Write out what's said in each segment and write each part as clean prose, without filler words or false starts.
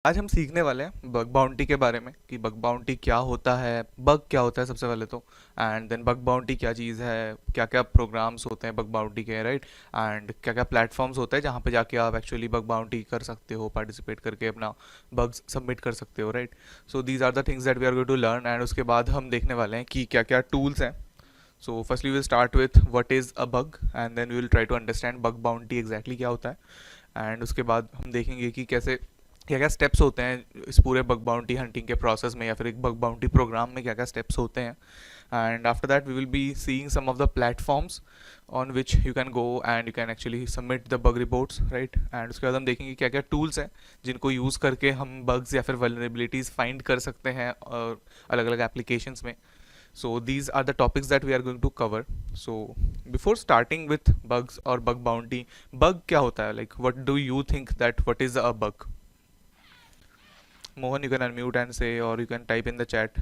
आज हम सीखने वाले हैं बग बाउंटी के बारे में कि बग बाउंटी क्या होता है, बग क्या होता है सबसे पहले तो। एंड देन बग बाउंटी क्या चीज़ है, क्या क्या प्रोग्राम्स होते हैं बग बाउंटी के, राइट। एंड क्या क्या प्लेटफॉर्म्स होते हैं जहाँ पे जाके आप एक्चुअली बग बाउंटी कर सकते हो, पार्टिसिपेट करके अपना बग्स सबमिट कर सकते हो, right. So these are the things that we are going to learn. And उसके बाद हम देखने वाले हैं कि क्या क्या टूल्स हैं। So firstly will start with what is a bug, and then we will try to understand bug bounty exactly क्या होता है। एंड उसके बाद हम देखेंगे कि कैसे क्या क्या स्टेप्स होते हैं इस पूरे बग बाउंटी हंटिंग के प्रोसेस में, या फिर एक बग बाउंटी प्रोग्राम में क्या क्या स्टेप्स होते हैं। And after that we will be seeing some of the platforms on which you can go and you can actually submit the bug reports, right. And उसके बाद हम देखेंगे क्या क्या टूल्स हैं जिनको यूज़ करके हम बग्स या फिर वल्नरेबिलिटीज़ फाइंड कर सकते हैं अलग अलग एप्लीकेशंस में। So these are the topics that we are going to cover. So before starting with bugs or bug bounty, bug क्या होता है, like what do you think that what is a bug? Mohan, you can unmute and say, or you can type in the chat.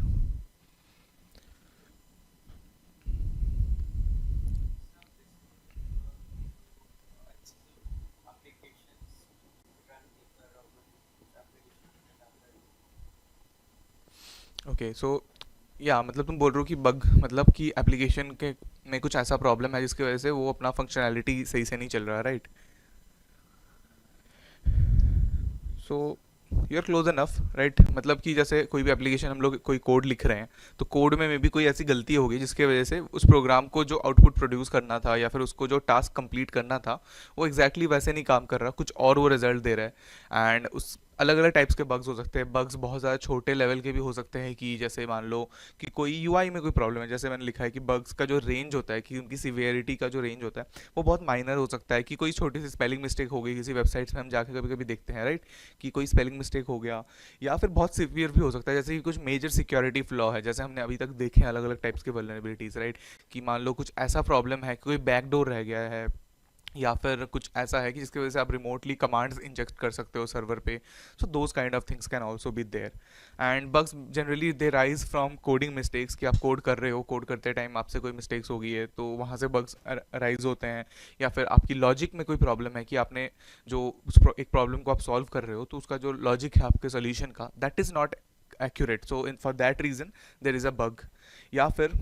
Okay, so या मतलब तुम बोल रहे हो कि बग मतलब कि एप्लीकेशन के में कुछ ऐसा प्रॉब्लम है जिसकी वजह से वो अपना फंक्शनैलिटी सही से नहीं चल रहा, right. So you are close enough, right. मतलब कि जैसे कोई भी एप्लीकेशन हम लोग कोई कोड लिख रहे हैं, तो कोड में भी कोई ऐसी गलती होगी जिसके वजह से उस प्रोग्राम को जो आउटपुट प्रोड्यूस करना था या फिर उसको जो टास्क कंप्लीट करना था वो एग्जैक्टली वैसे नहीं काम कर रहा, कुछ और वो रिजल्ट दे रहा है। एंड उस अलग अलग टाइप्स के बग्स हो सकते हैं। बग्स बहुत ज़्यादा छोटे लेवल के भी हो सकते हैं कि जैसे मान लो कि कोई यूआई में कोई प्रॉब्लम है, जैसे मैंने लिखा है कि बग्स का जो रेंज होता है, कि उनकी सिवियरिटी का जो रेंज होता है वो बहुत माइनर हो सकता है। कि कोई छोटी सी स्पेलिंग मिस्टेक हो गई किसी वेबसाइट्स में, हम जाके कभी कभी देखते हैं, राइट, कि कोई स्पेलिंग मिस्टेक हो गया। या फिर बहुत सिवियर भी हो सकता है, जैसे कि कुछ मेजर सिक्योरिटी फ्लॉ है, जैसे हमने अभी तक देखे हैं अलग अलग टाइप्स के वल्नरेबिलिटीज़, राइट। कि मान लो कुछ ऐसा प्रॉब्लम है, कोई बैकडोर रह गया है, या फिर कुछ ऐसा है कि जिसकी वजह से आप रिमोटली कमांड्स इंजेक्ट कर सकते हो सर्वर पे। So those kind of things can also be there. And bugs generally they rise from coding mistakes, कि आप कोड कर रहे हो, कोड करते टाइम आपसे कोई मिस्टेक्स हो गई है तो वहाँ से बग्स राइज होते हैं। या फिर आपकी लॉजिक में कोई प्रॉब्लम है कि आपने जो एक प्रॉब्लम को आप सॉल्व कर रहे हो तो उसका जो लॉजिक है आपके सोल्यूशन का, that is not accurate, so in for that reason there is a bug. या फिर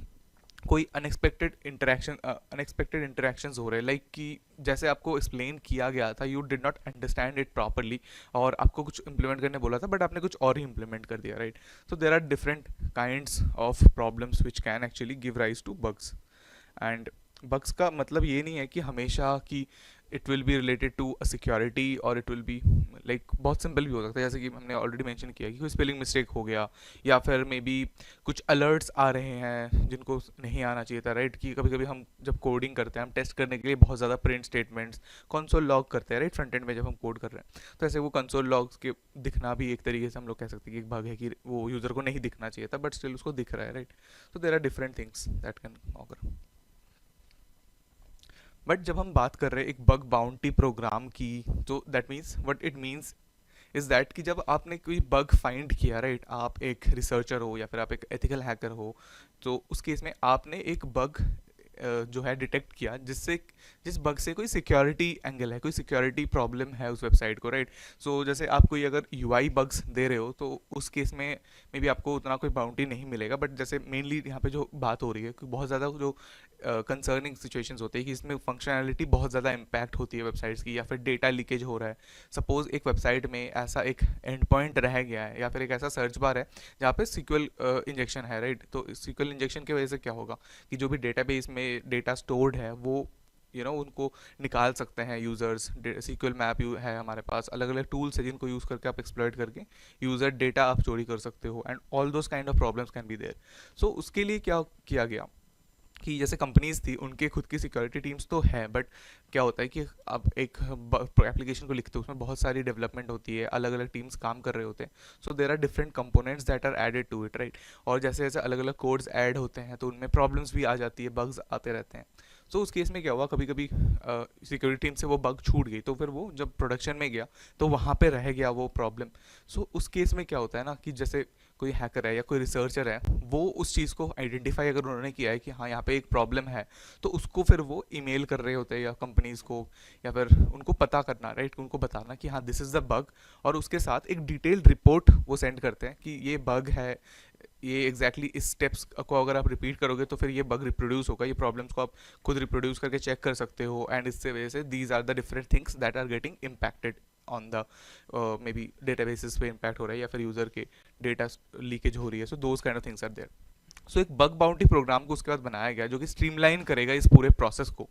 कोई अनएक्सपेक्टेड इंटरेक्शंस हो रहे हैं, लाइक कि जैसे आपको एक्सप्लेन किया गया था, you did not understand it properly, और आपको कुछ इंप्लीमेंट करने बोला था बट आपने कुछ और ही इंप्लीमेंट कर दिया, right. So there are different kinds of problems which can actually give rise to bugs. And bugs का मतलब ये नहीं है कि हमेशा कि it will be related to a security, और इट विल बी लाइक बहुत सिंपल भी हो सकता है, जैसे कि हमने ऑलरेडी मेंशन किया कि कोई स्पेलिंग मिस्टेक हो गया, या फिर मे बी कुछ अलर्ट्स आ रहे हैं जिनको नहीं आना चाहिए था, राइट। कि कभी कभी हम जब कोडिंग करते हैं, हम टेस्ट करने के लिए बहुत ज़्यादा प्रिंट स्टेटमेंट्स कंसोल लॉग करते हैं, राइट, फ्रंट एंड में जब हम कोड कर रहे हैं, तो ऐसे वो कंसोल लॉग्स के दिखना भी एक तरीके से हम लोग कह सकते हैं कि एक बग है, कि वो यूज़र को नहीं दिखना चाहिए था बट स्टिल उसको दिख रहा है, right. So there are different things that can occur. But जब हम बात कर रहे हैं एक बग बाउंटी प्रोग्राम की, तो that means what it means is that कि जब आपने कोई बग फाइंड किया, राइट, आप एक रिसर्चर हो या फिर आप एक एथिकल हैकर हो, तो उस केस में आपने एक बग जो है डिटेक्ट किया जिससे जिस बग से कोई सिक्योरिटी एंगल है, कोई सिक्योरिटी प्रॉब्लम है उस वेबसाइट को, राइट। सो जैसे आप कोई अगर यूआई बग्स दे रहे हो तो उस केस में मे बी आपको उतना कोई बाउंटी नहीं मिलेगा, बट जैसे मेनली यहाँ पे जो बात हो रही है कि बहुत ज़्यादा जो कंसर्निंग सिचुएशंस होती है कि इसमें फंक्शनैलिटी बहुत ज़्यादा इम्पैक्ट होती है वेबसाइट्स की, या फिर डेटा लीकेज हो रहा है। सपोज़ एक वेबसाइट में ऐसा एक एंड पॉइंट रह गया है, या फिर एक ऐसा सर्च बार है जहाँ पे सीक्वल इंजेक्शन है, राइट। तो सीक्वल इंजेक्शन की वजह से क्या होगा कि जो भी डेटाबेस में डेटा स्टोर्ड है वो उनको निकाल सकते हैं यूज़र्स। सीक्वल मैप है हमारे पास, अलग अलग टूल्स है जिनको यूज़ करके आप एक्सप्लॉइट करके यूज़र डेटा आप चोरी कर सकते हो, and all those kind of problems can be there. So उसके लिए क्या किया गया कि जैसे कंपनीज थी उनके खुद की सिक्योरिटी टीम्स तो है, बट क्या होता है कि आप एक एप्लीकेशन को लिखते हो उसमें बहुत सारी डेवलपमेंट होती है, अलग अलग टीम्स काम कर रहे होते हैं। So there are different components that are added to it, right. और जैसे जैसे अलग अलग कोड्स ऐड होते हैं तो उनमें प्रॉब्लम्स भी आ जाती है, बग्स आते रहते हैं। सो उस केस में क्या हुआ, कभी कभी सिक्योरिटी टीम से वो बग छूट गई, तो फिर वो जब प्रोडक्शन में गया तो वहाँ पे रह गया वो प्रॉब्लम। सो उस केस में क्या होता है ना कि जैसे कोई हैकर है या कोई रिसर्चर है, वो उस चीज़ को आइडेंटिफाई अगर उन्होंने किया है कि हाँ यहाँ पे एक प्रॉब्लम है, तो उसको फिर वो ईमेल कर रहे होते हैं या कंपनीज को, या फिर उनको पता करना, राइट, उनको बताना कि हाँ दिस इज़ द बग, और उसके साथ एक डिटेल्ड रिपोर्ट वो सेंड करते हैं कि ये बग है, ये एग्जैक्टली इस स्टेप्स को अगर आप रिपीट करोगे तो फिर ये बग रिप्रोड्यूस होगा, ये प्रॉब्लम्स को आप खुद रिप्रोड्यूस करके चेक कर सकते हो, एंड इससे वजह से these are the different things that are getting impacted on the maybe databases पे इम्पैक्ट हो रहा है या फिर यूज़र के डेटा लीकेज हो रही है। So those kind of things are there. So एक बग बाउंटी प्रोग्राम को उसके बाद बनाया गया जो कि स्ट्रीमलाइन करेगा इस पूरे प्रोसेस को।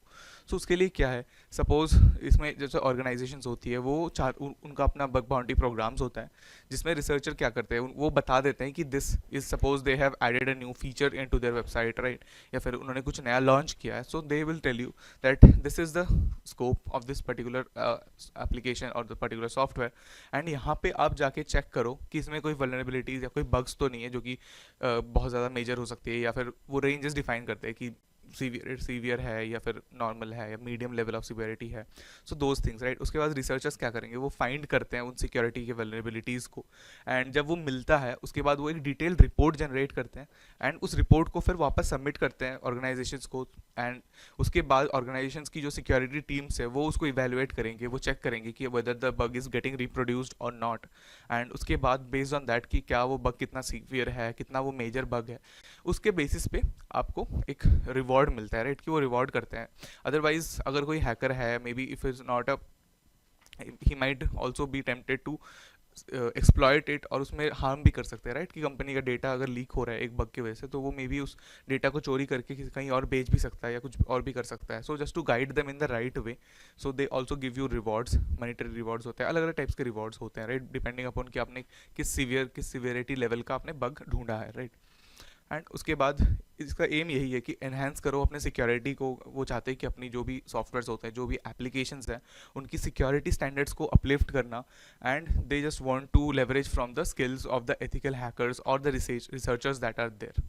सो उसके लिए क्या है, सपोज इसमें जैसे ऑर्गेनाइजेशंस होती है वो उनका अपना बग बाउंटी प्रोग्राम्स होता है, जिसमें रिसर्चर क्या करते हैं, वो बता देते हैं कि this is suppose they have added a new feature into their website, right, या फिर उन्होंने कुछ नया लॉन्च किया है, so they will tell you that this is the scope of this particular application और द पर्टिकुलर सॉफ्टवेयर, एंड यहाँ पे आप जाके चेक करो कि इसमें कोई वल्नरेबिलिटीज या कोई बग्स तो नहीं है जो कि बहुत ज़्यादा मेजर हो सकती है, या फिर वो रेंजेस डिफाइन करते हैं कि सीवियर है या फिर नॉर्मल है या मीडियम लेवल ऑफ सिवियरिटी है। So those things, right. उसके बाद रिसर्चर्स क्या करेंगे, वो फाइंड करते हैं उन सिक्योरिटी के वल्नरेबिलिटीज़ को, एंड जब वो मिलता है उसके बाद वो एक डिटेल्ड रिपोर्ट जनरेट करते हैं, एंड उस रिपोर्ट को फिर वापस सबमिट करते हैं ऑर्गेनाइजेशंस को, एंड उसके बाद ऑर्गेनाइजेशंस की जो सिक्योरिटी टीम्स है वो उसको इवेलुएट करेंगे, वो चेक करेंगे कि whether the bug is getting reproduced और नॉट, एंड उसके बाद बेस्ड ऑन दैट कि क्या वो बग कितना सीवियर है, कितना वो मेजर बग है, उसके बेसिस पे आपको एक रिवॉर्ड मिलता है, राइट, कि वो रिवॉर्ड करते हैं। अदरवाइज अगर कोई हैकर है, maybe if is not a, he might also be tempted to exploit it, और उसमें हार्म भी कर सकते हैं, राइट, कि कंपनी का डेटा अगर लीक हो रहा है एक बग की वजह से, तो वो मे बी उस डेटा को चोरी करके कहीं और बेच भी सकता है या कुछ और भी कर सकता है। So just to guide them in the right way, so they also give you rewards, monetary rewards होते हैं, अलग अलग टाइप्स के रिवॉर्ड्स होते हैं, राइट, डिपेंडिंग अपॉन कि आपने किस सीवियरिटी लेवल का आपने बग ढूंढा है, राइट। एंड उसके बाद इसका एम यही है कि एनहेंस करो अपने सिक्योरिटी को। वो चाहते हैं कि अपनी जो भी सॉफ्टवेयर्स होते हैं, जो भी एप्लीकेशंस हैं, उनकी सिक्योरिटी स्टैंडर्ड्स को अपलिफ्ट करना, and they just want to leverage from the skills of the ethical hackers और the researchers that are there.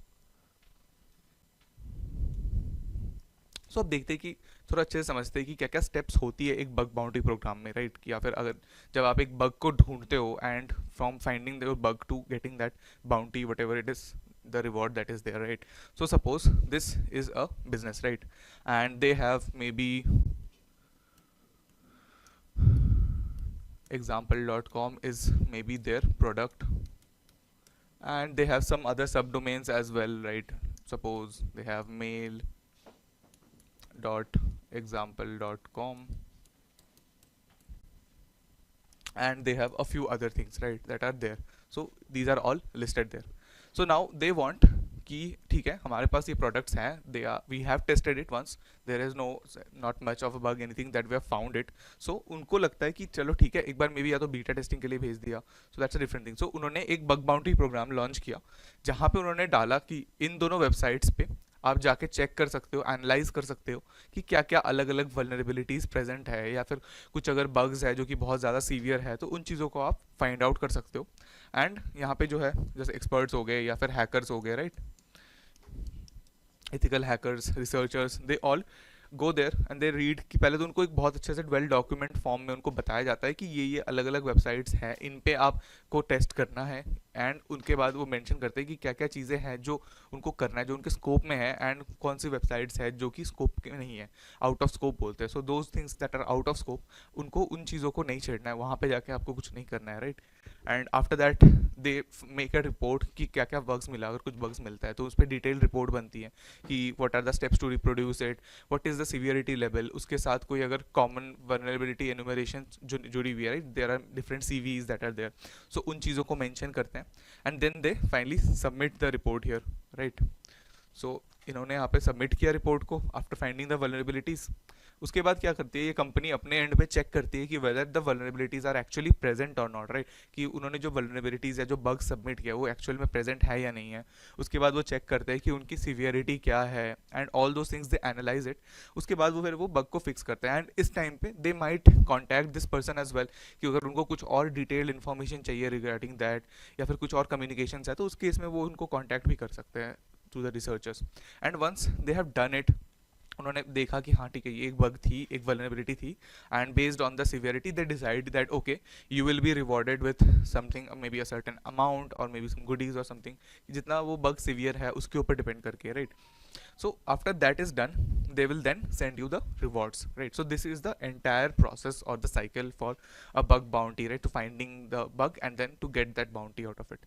So अब देखते हैं कि थोड़ा अच्छे से समझते हैं कि क्या क्या स्टेप्स होती है एक बग बाउंड्री प्रोग्राम में, राइट, कि या फिर अगर जब आप एक बग को ढूंढते हो, and from finding the bug to getting that bounty whatever it is the reward that is there, right? So suppose this is a business, right, and they have maybe example.com is maybe their product, and they have some other subdomains as well, right? Suppose they have mail dot example.com, and they have a few other things, right, that are there. So these are all listed there. So now they want कि ठीक है हमारे पास ये products हैं, they are we have tested it once, there is no not much of a bug anything that we have found it. So उनको लगता है कि चलो ठीक है एक बार मे बी या तो बीटा टेस्टिंग के लिए भेज दिया, so that's a different thing. So उन्होंने एक बग बाउंड्री प्रोग्राम लॉन्च किया जहाँ पे उन्होंने डाला कि इन दोनों वेबसाइट्स पे आप जाके चेक कर सकते हो, एनालाइज कर सकते हो कि क्या क्या अलग अलग वल्नरेबिलिटीज़ प्रेजेंट है, या फिर कुछ अगर बग्स है जो कि बहुत ज़्यादा सीवियर है, तो उन चीज़ों को आप फाइंड आउट कर सकते हो। एंड यहाँ पे जो है जैसे एक्सपर्ट्स हो गए या फिर हैकर्स हो गए, right, ethical hackers, researchers, they all go there and they read, कि पहले तो उनको एक बहुत अच्छे से वेल डॉक्यूमेंट फॉर्म में उनको बताया जाता है कि ये अलग अलग वेबसाइट्स हैं, इन पे आपको टेस्ट करना है, एंड उनके बाद वो मेंशन करते हैं कि क्या क्या चीज़ें हैं जो उनको करना है, जो उनके स्कोप में है, एंड कौन सी वेबसाइट्स है जो कि स्कोप के नहीं है, आउट ऑफ स्कोप बोलते हैं। So those things that are out of scope, उनको उन चीज़ों को नहीं छेड़ना है, वहाँ पे जाके आपको कुछ नहीं करना है, right. And after that they make a report कि क्या क्या बग्स मिला, अगर कुछ बग्स मिलता है तो उस पर डिटेल रिपोर्ट बनती है कि what are the steps to reproduce it, what is the severity level, उसके साथ कोई अगर कॉमन वल्नरेबिलिटी एनुमरेशन जो जुड़ी हुई है, right, there are different CVs that are there, so उन चीज़ों को मेंशन करते हैं, and then they finally submit the report here, right. So इन्होंने यहाँ पे सबमिट किया रिपोर्ट को आफ्टर फाइंडिंग द वल्नरेबिलिटीज़। उसके बाद क्या करती है ये कंपनी अपने एंड पे चेक करती है कि whether the vulnerabilities are actually present और नॉट, राइट, कि उन्होंने जो वल्नरेबिलिटीज़ या जो बग सबमिट किया वो एक्चुअल में प्रेजेंट है या नहीं है। उसके बाद वो चेक करते हैं कि उनकी सीवियरिटी क्या है, एंड ऑल दो थिंग्स दे एनालाइज इट। उसके बाद वो फिर वो बग को फिक्स करते हैं, एंड इस टाइम पे they might contact this person as well, कि अगर उनको कुछ और डिटेल्ड इन्फॉर्मेशन चाहिए रिगार्डिंग दैट, या फिर कुछ और कम्युनिकेशन है, तो उस केस में वो उनको कॉन्टैक्ट भी कर सकते हैं to the researchers। and once they have done it, उन्होंने देखा कि हाँ ठीक है ये एक बग थी, एक वल्नरेबिलिटी थी, and based on the severity they decide that okay you will be rewarded with something, may be a certain amount और मे बी सम गुडीज और समथिंग, जितना वो बग सिवियर है उसके ऊपर डिपेंड करके, right. So after that is done, they will then send you the rewards, right? So this is the entire process or the cycle for a bug bounty, right? To finding the bug and then to get that bounty out of it.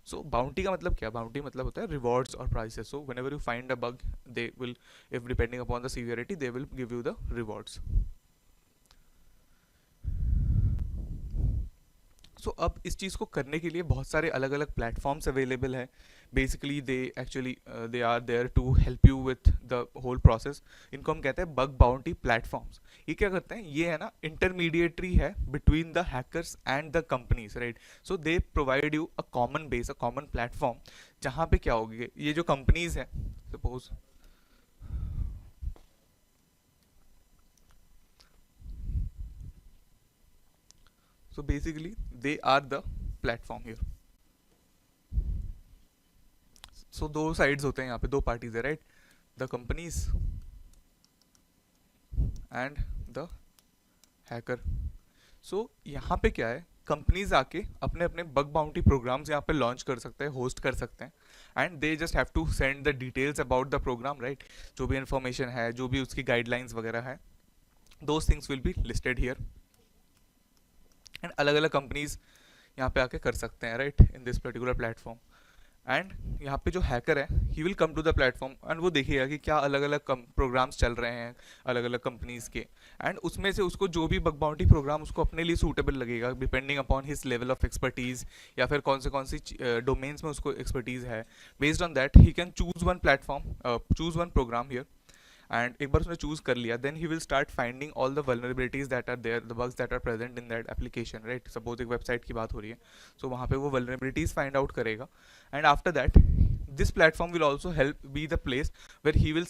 So bounty का मतलब क्या? Bounty मतलब होता है rewards or prizes. So whenever you find a bug, they will, if depending upon the severity, they will give you the rewards. सो अब इस चीज़ को करने के लिए बहुत सारे अलग अलग प्लेटफॉर्म्स अवेलेबल है. Basically they actually they are there to help you with the whole process. इनको हम कहते हैं बग बाउंटी प्लेटफॉर्म्स. ये क्या करते हैं? ये है ना इंटरमीडिएटरी है between the hackers and the companies, right. So they provide you a common base, a common platform, जहाँ पे क्या होगी, ये जो कंपनीज हैं, suppose so basically they are the platform here. So दो साइड्स होते हैं यहाँ पे, दो पार्टीज है, right. The companies and the hacker. So यहाँ पे क्या है, कंपनीज आके अपने अपने बग बाउंटी प्रोग्राम्स यहाँ पे लॉन्च कर सकते हैं, होस्ट कर सकते हैं, and they just have to send the details about the program, right. जो भी इन्फॉर्मेशन है, जो भी उसकी गाइडलाइंस वगैरह है, those things will be listed here, and अलग अलग कंपनीज यहाँ पे आके कर सकते हैं, right, in this particular platform. And यहाँ पे जो हैकर है, he will come to the platform and वो देखेगा कि क्या अलग अलग प्रोग्राम्स चल रहे हैं अलग अलग कंपनीज के, एंड उसमें से उसको जो भी बग बाउंटी प्रोग्राम उसको अपने लिए सूटेबल लगेगा, depending upon his level of expertise, या फिर कौन सी डोमेन्स में उसको एक्सपर्टीज है. Based on that he can choose one platform, choose one program here, and एक बार उसने चूज कर लिया, then he will start finding all the vulnerabilities that are there, the bugs that are present in that application, right. Suppose एक website की बात हो रही है, सो वहाँ पे वो वल्नरेबिलिटीज फाइंड आउट करेगा, and after that this platform will also help be the place where he will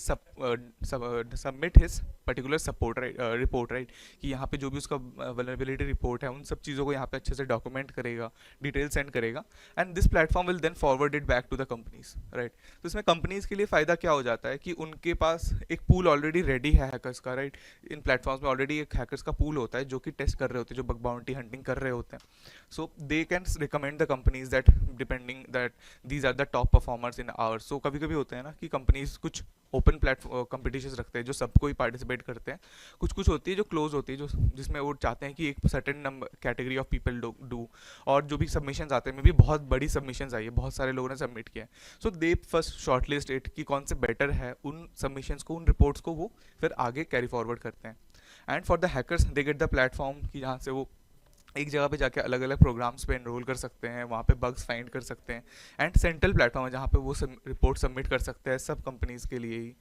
submit his particular support, right, report, right. कि यहाँ पे जो भी उसका vulnerability report है उन सब चीज़ों को यहाँ पे अच्छे से डॉक्यूमेंट करेगा, डिटेल सेंड करेगा, and this platform will then forward it back to the companies, right. तो इसमें कंपनीज के लिए फ़ायदा क्या हो जाता है कि उनके पास एक पूल ऑलरेडी रेडी है हैकर्स का, राइट. इन प्लेटफॉर्म्स में ऑलरेडी एक हैकर्स का पूल होता है जो कि टेस्ट कर रहे होते हैं, जो बग बाउंटी हंटिंग कर रहे होते हैं. So they can recommend the companies that depending that these are the top performers in ours. So कभी कभी होता है ना कि कंपनीज कुछ ओपन प्लेटफॉर्म कॉम्पिटिशन्स रखते हैं जो सबको ही पार्टिसिपेट करते हैं, कुछ कुछ होती है जो क्लोज होती है, जो जिसमें वो चाहते हैं कि एक certain number category of people do, और जो भी सबमिशंस आते हैं, में भी बहुत बड़ी सबमिशंस आई है, बहुत सारे लोगों ने सबमिट किया है. So they first shortlist it कि कौन से बेटर है, उन सबमिशंस को, उन रिपोर्ट्स को वो फिर आगे कैरी फॉरवर्ड करते हैं. And for the hackers they get the platform कि जहाँ से वो एक जगह पे जाके अलग अलग प्रोग्राम्स पे एनरोल कर सकते हैं, वहाँ पे बग्स फाइंड कर सकते हैं, एंड सेंट्रल प्लेटफॉर्म है जहाँ पे वो रिपोर्ट सबमिट कर सकते हैं सब कंपनीज के लिए ही.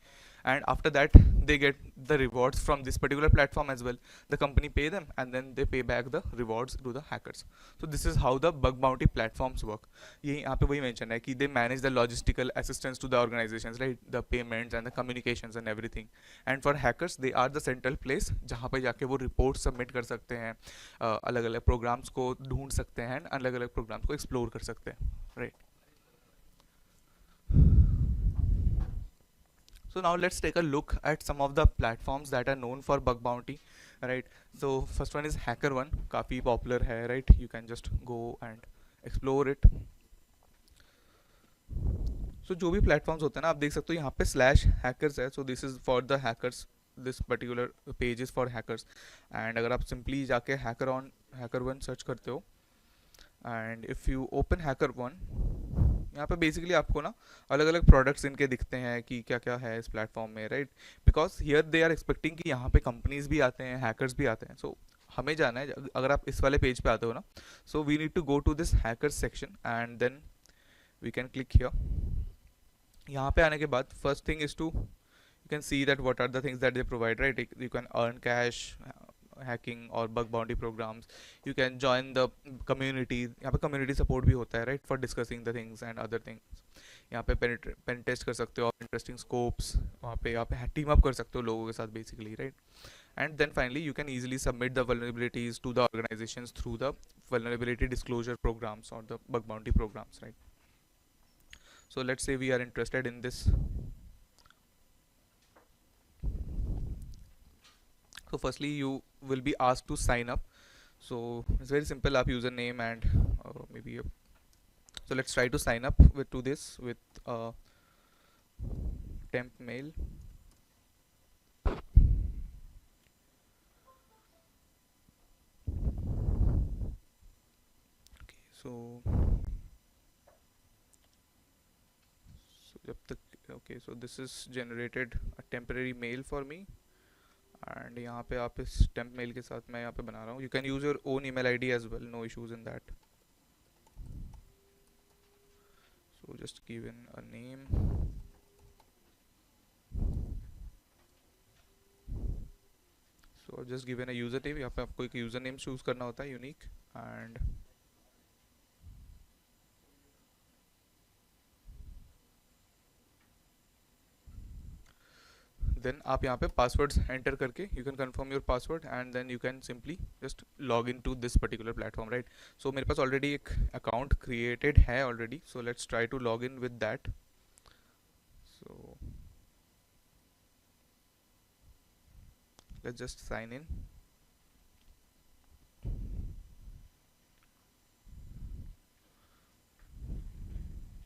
And after that they get the rewards from this particular platform as well. The company pay them and then they pay back the rewards to the hackers. So this is how the bug bounty platforms work. ये यहाँ पे वही mention है कि they manage the logistical assistance to the organisations, right, the payments and the communications and everything. And for hackers they are the central place जहाँ पे जाके वो रिपोर्ट सबमिट कर सकते हैं, अलग अलग प्रोग्राम्स को ढूंढ सकते हैं, अलग अलग प्रोग्राम्स को एक्सप्लोर कर सकते हैं, right. So now let's take a look at some of the platforms that are known for bug bounty, right. So first one is HackerOne, काफ़ी popular है, right. You can just go and explore it. So जो भी platforms होते हैं ना, आप देख सकते हो यहाँ पे /hackers है. So this is for the hackers, this particular page is for hackers. And अगर आप simply जाके HackerOne search करते हो, and if you open HackerOne, यहाँ पे बेसिकली आपको ना अलग अलग प्रोडक्ट्स इनके दिखते हैं कि क्या क्या है इस प्लेटफॉर्म में, right. Because here they are expecting कि यहाँ पे कंपनीज भी आते हैं, हैकर्स भी आते हैं. सो हमें जाना है, अगर आप इस वाले पेज पे आते हो ना, so we need to go to this hackers section and then we can click here. यहाँ पे आने के बाद first thing is to you can see that what are the things that they provide, right. You can earn cash, hacking or bug bounty programs. You can join the community. यहाँ पे community support भी होता है, right, for discussing the things and other things. यहाँ पे pen test कर सकते हो, interesting scopes, वहाँ पे आप team up कर सकते हो लोगों के साथ basically, right. And then finally you can easily submit the vulnerabilities to the organizations through the vulnerability disclosure programs or the bug bounty programs, right. So let's say we are interested in this. So firstly you will be asked to sign up. So it's very simple, आप user name and maybe so let's try to sign up with to this with temp mail. Okay, so जब तक okay, so this is generated a temporary mail for me and यहाँ पे आप इस temp mail के साथ मैं यहाँ पे बना रहा हूँ. You can use your own email ID as well, no issues in that. So just give in a name. So just give in a user name. यहाँ पे आपको एक यूज़र नेम चूज़ करना होता है यूनिक. एंड देन आप यहाँ पे पासवर्ड्स एंटर करके you can confirm your password and then you can simply just log in to this particular platform, right. So मेरे पास ऑलरेडी एक अकाउंट क्रिएटेड है already, so let's try to log in with that. So let's just sign in.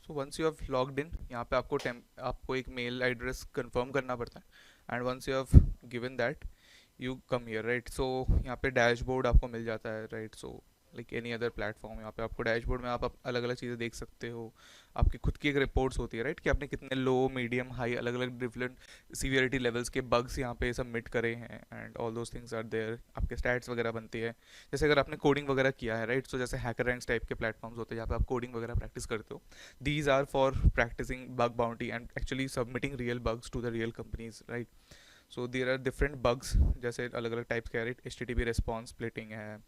So once you have logged in, यहाँ पे आपको एक mail address confirm करना पड़ता है. And once you have given that you come here, right. So यहाँ पे dashboard आपको मिल जाता है, right. So like any other platform, यहाँ पे आपको डैशबोर्ड में आप अलग अलग चीज़ें देख सकते हो. आपकी खुद की एक रिपोर्ट्स होती है, राइट, कि आपने कितने लो मीडियम हाई अलग अलग डिफरेंट सीवियरिटी लेवल्स के बग्स यहाँ पे सबमिट करे हैं and all those things are there. आपके स्टैट्स वगैरह बनती है. जैसे अगर आपने कोडिंग वगैरह किया है, राइट, सो जैसे हैकर रैंक्स टाइप के प्लेटफॉर्म्स होते हैं जहाँ पे आप कोडिंग वगैरह प्रैक्टिस करते हो. These are for practising bug bounty and actually submitting real bugs to the real companies, right. So there are different bugs, जैसे अलग अलग टाइप्स के, राइट. HTTP रिस्पॉन्स स्प्लिटिंग है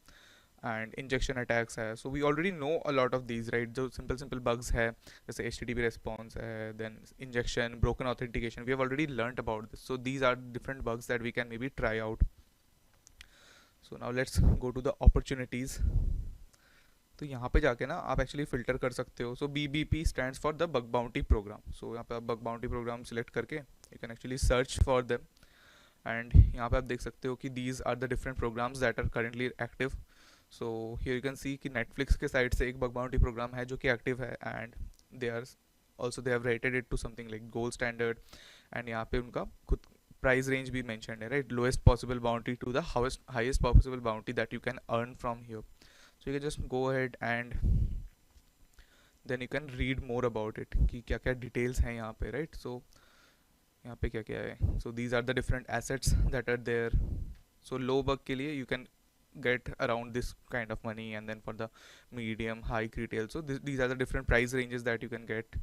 एंड इंजेक्शन अटैक्स है. So we already know a lot of these, right. जो simple simple bugs है जैसे HTTP response है, then injection, broken authentication, we have already learned about this. So these are different bugs that we can maybe try out. So now let's go to the opportunities. तो यहाँ पे जाके ना आप actually filter कर सकते हो. So BBP stands for the bug bounty program. So यहाँ पे आप बग बाउंटी प्रोग्राम सिलेक्ट करके you can actually search for them. And यहाँ पे आप देख सकते हो कि these are the different programs that are currently active. So here you can see कि नेटफ्लिक्स के साइड से एक बग बाउंटी प्रोग्राम है जो कि एक्टिव है and they are also they have rated it to something like gold standard. And यहाँ पे उनका खुद प्राइस रेंज भी मेंशन्ड है, right. Lowest possible bounty to the highest possible bounty that you can earn from here. So you can just go ahead and then you can read more about it कि क्या क्या details हैं यहाँ पे, right. So यहाँ पे क्या क्या है. So these are the different assets that are there. So low bug के लिए you can get around this kind of money, and then for the medium high retail, so these are the different price ranges that you can get.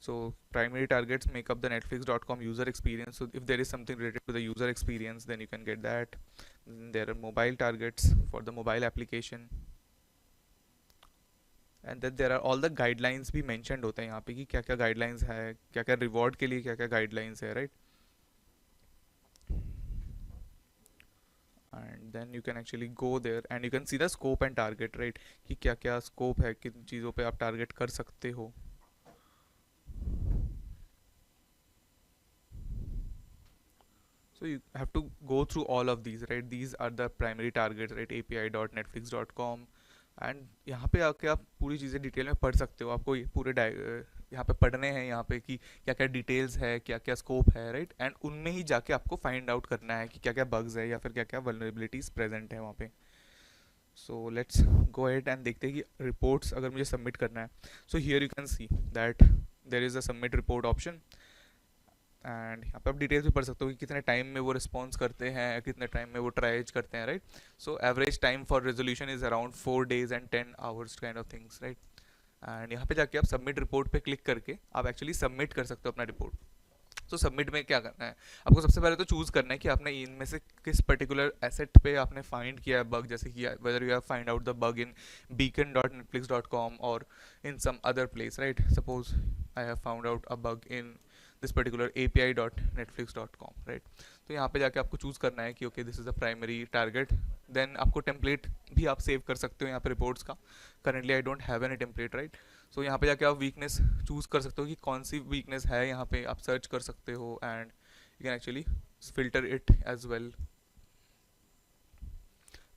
So primary targets make up the netflix.com user experience. So if there is something related to the user experience, then you can get that. There are mobile targets for the mobile application, and then there are all the guidelines भी mentioned होते हैं यहाँ पे कि क्या क्या guidelines है, क्या क्या रिवॉर्ड के लिए क्या क्या गाइडलाइंस है, right. And then you can actually go there and you can see the scope and target, right, कि क्या क्या स्कोप है, किन चीज़ों पे आप टारगेट कर सकते हो. So you have to go through all of these, right. These are the primary targets, right. api.netflix.com. And यहाँ पे आके आप पूरी चीज़ें डिटेल में पढ़ सकते हो. आपको ये पूरे यहाँ पे पढ़ने हैं यहाँ पे कि क्या क्या डिटेल्स है, क्या क्या स्कोप है, राइट. एंड उनमें ही जाके आपको फाइंड आउट करना है कि क्या क्या बग्स है या फिर क्या क्या वल्नरेबिलिटीज़ प्रेजेंट है वहाँ पे. So let's go ahead and देखते हैं कि रिपोर्ट्स अगर मुझे सबमिट करना है. So here you can see that there is a submit report option. And यहाँ पे आप डिटेल्स भी पढ़ सकते हो कि कितने टाइम में वो रिस्पॉन्स करते हैं, कितने टाइम में वो ट्राइज करते हैं, right. So average time for resolution is around 4 days and 10 hours kind of things, right. And यहाँ पे जाके आप सबमिट रिपोर्ट पे क्लिक करके आप एक्चुअली सबमिट कर सकते हो अपना रिपोर्ट. तो सबमिट में क्या करना है, आपको सबसे पहले तो चूज़ करना है कि आपने इनमें से किस पर्टिकुलर एसेट पे आपने फाइंड किया है बग. जैसे कि whether you have find out the bug in beacon.netflix.com और in some other place, right. Suppose I have found out a bug in this particular api.netflix.com, right. तो यहाँ पे जाके आपको चूज़ करना है कि okay this is the primary target. Then आपको टेम्पलेट भी आप सेव कर सकते हो यहाँ पे रिपोर्ट्स का. Currently I don't have any template, right. So यहाँ पे जाके आप वीकनेस चूज़ कर सकते हो कि कौन सी वीकनेस है, यहाँ पे आप सर्च कर सकते हो and you can actually filter it as well.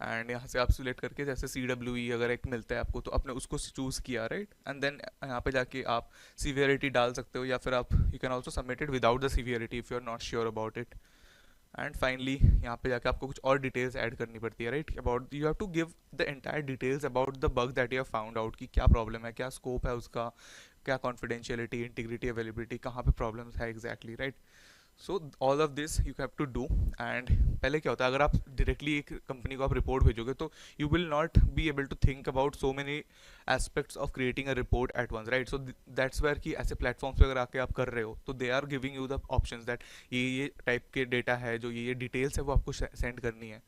And यहाँ से आप सिलेक्ट करके जैसे CWE अगर एक मिलता है आपको तो आपने उसको चूज़ किया, राइट, एंड देन यहाँ पे जाके आप सीवियरिटी डाल सकते हो, या फिर आप you can also submit it without the severity if you are not sure about it. And finally यहाँ पे जाके आपको कुछ और डिटेल्स ऐड करनी पड़ती है, right, about you have to give the entire details about the bug that you have found out, कि क्या प्रॉब्लम है, क्या स्कोप है उसका, क्या कॉन्फिडेंशियलिटी, इंटीग्रिटी, अवेलेबिलिटी, कहाँ पे प्रॉब्लम्स है exactly, right. So all of this you have to do. And पहले क्या होता है, अगर आप डायरेक्टली एक कंपनी को आप रिपोर्ट भेजोगे तो you will not be able to think about so many aspects of creating a report at once, right. So that's where कि ऐसे प्लेटफॉर्म्स पे अगर आके आप कर रहे हो तो they are giving you the options that ये टाइप के डेटा है, जो ये डिटेल्स है वो आपको सेंड करनी है।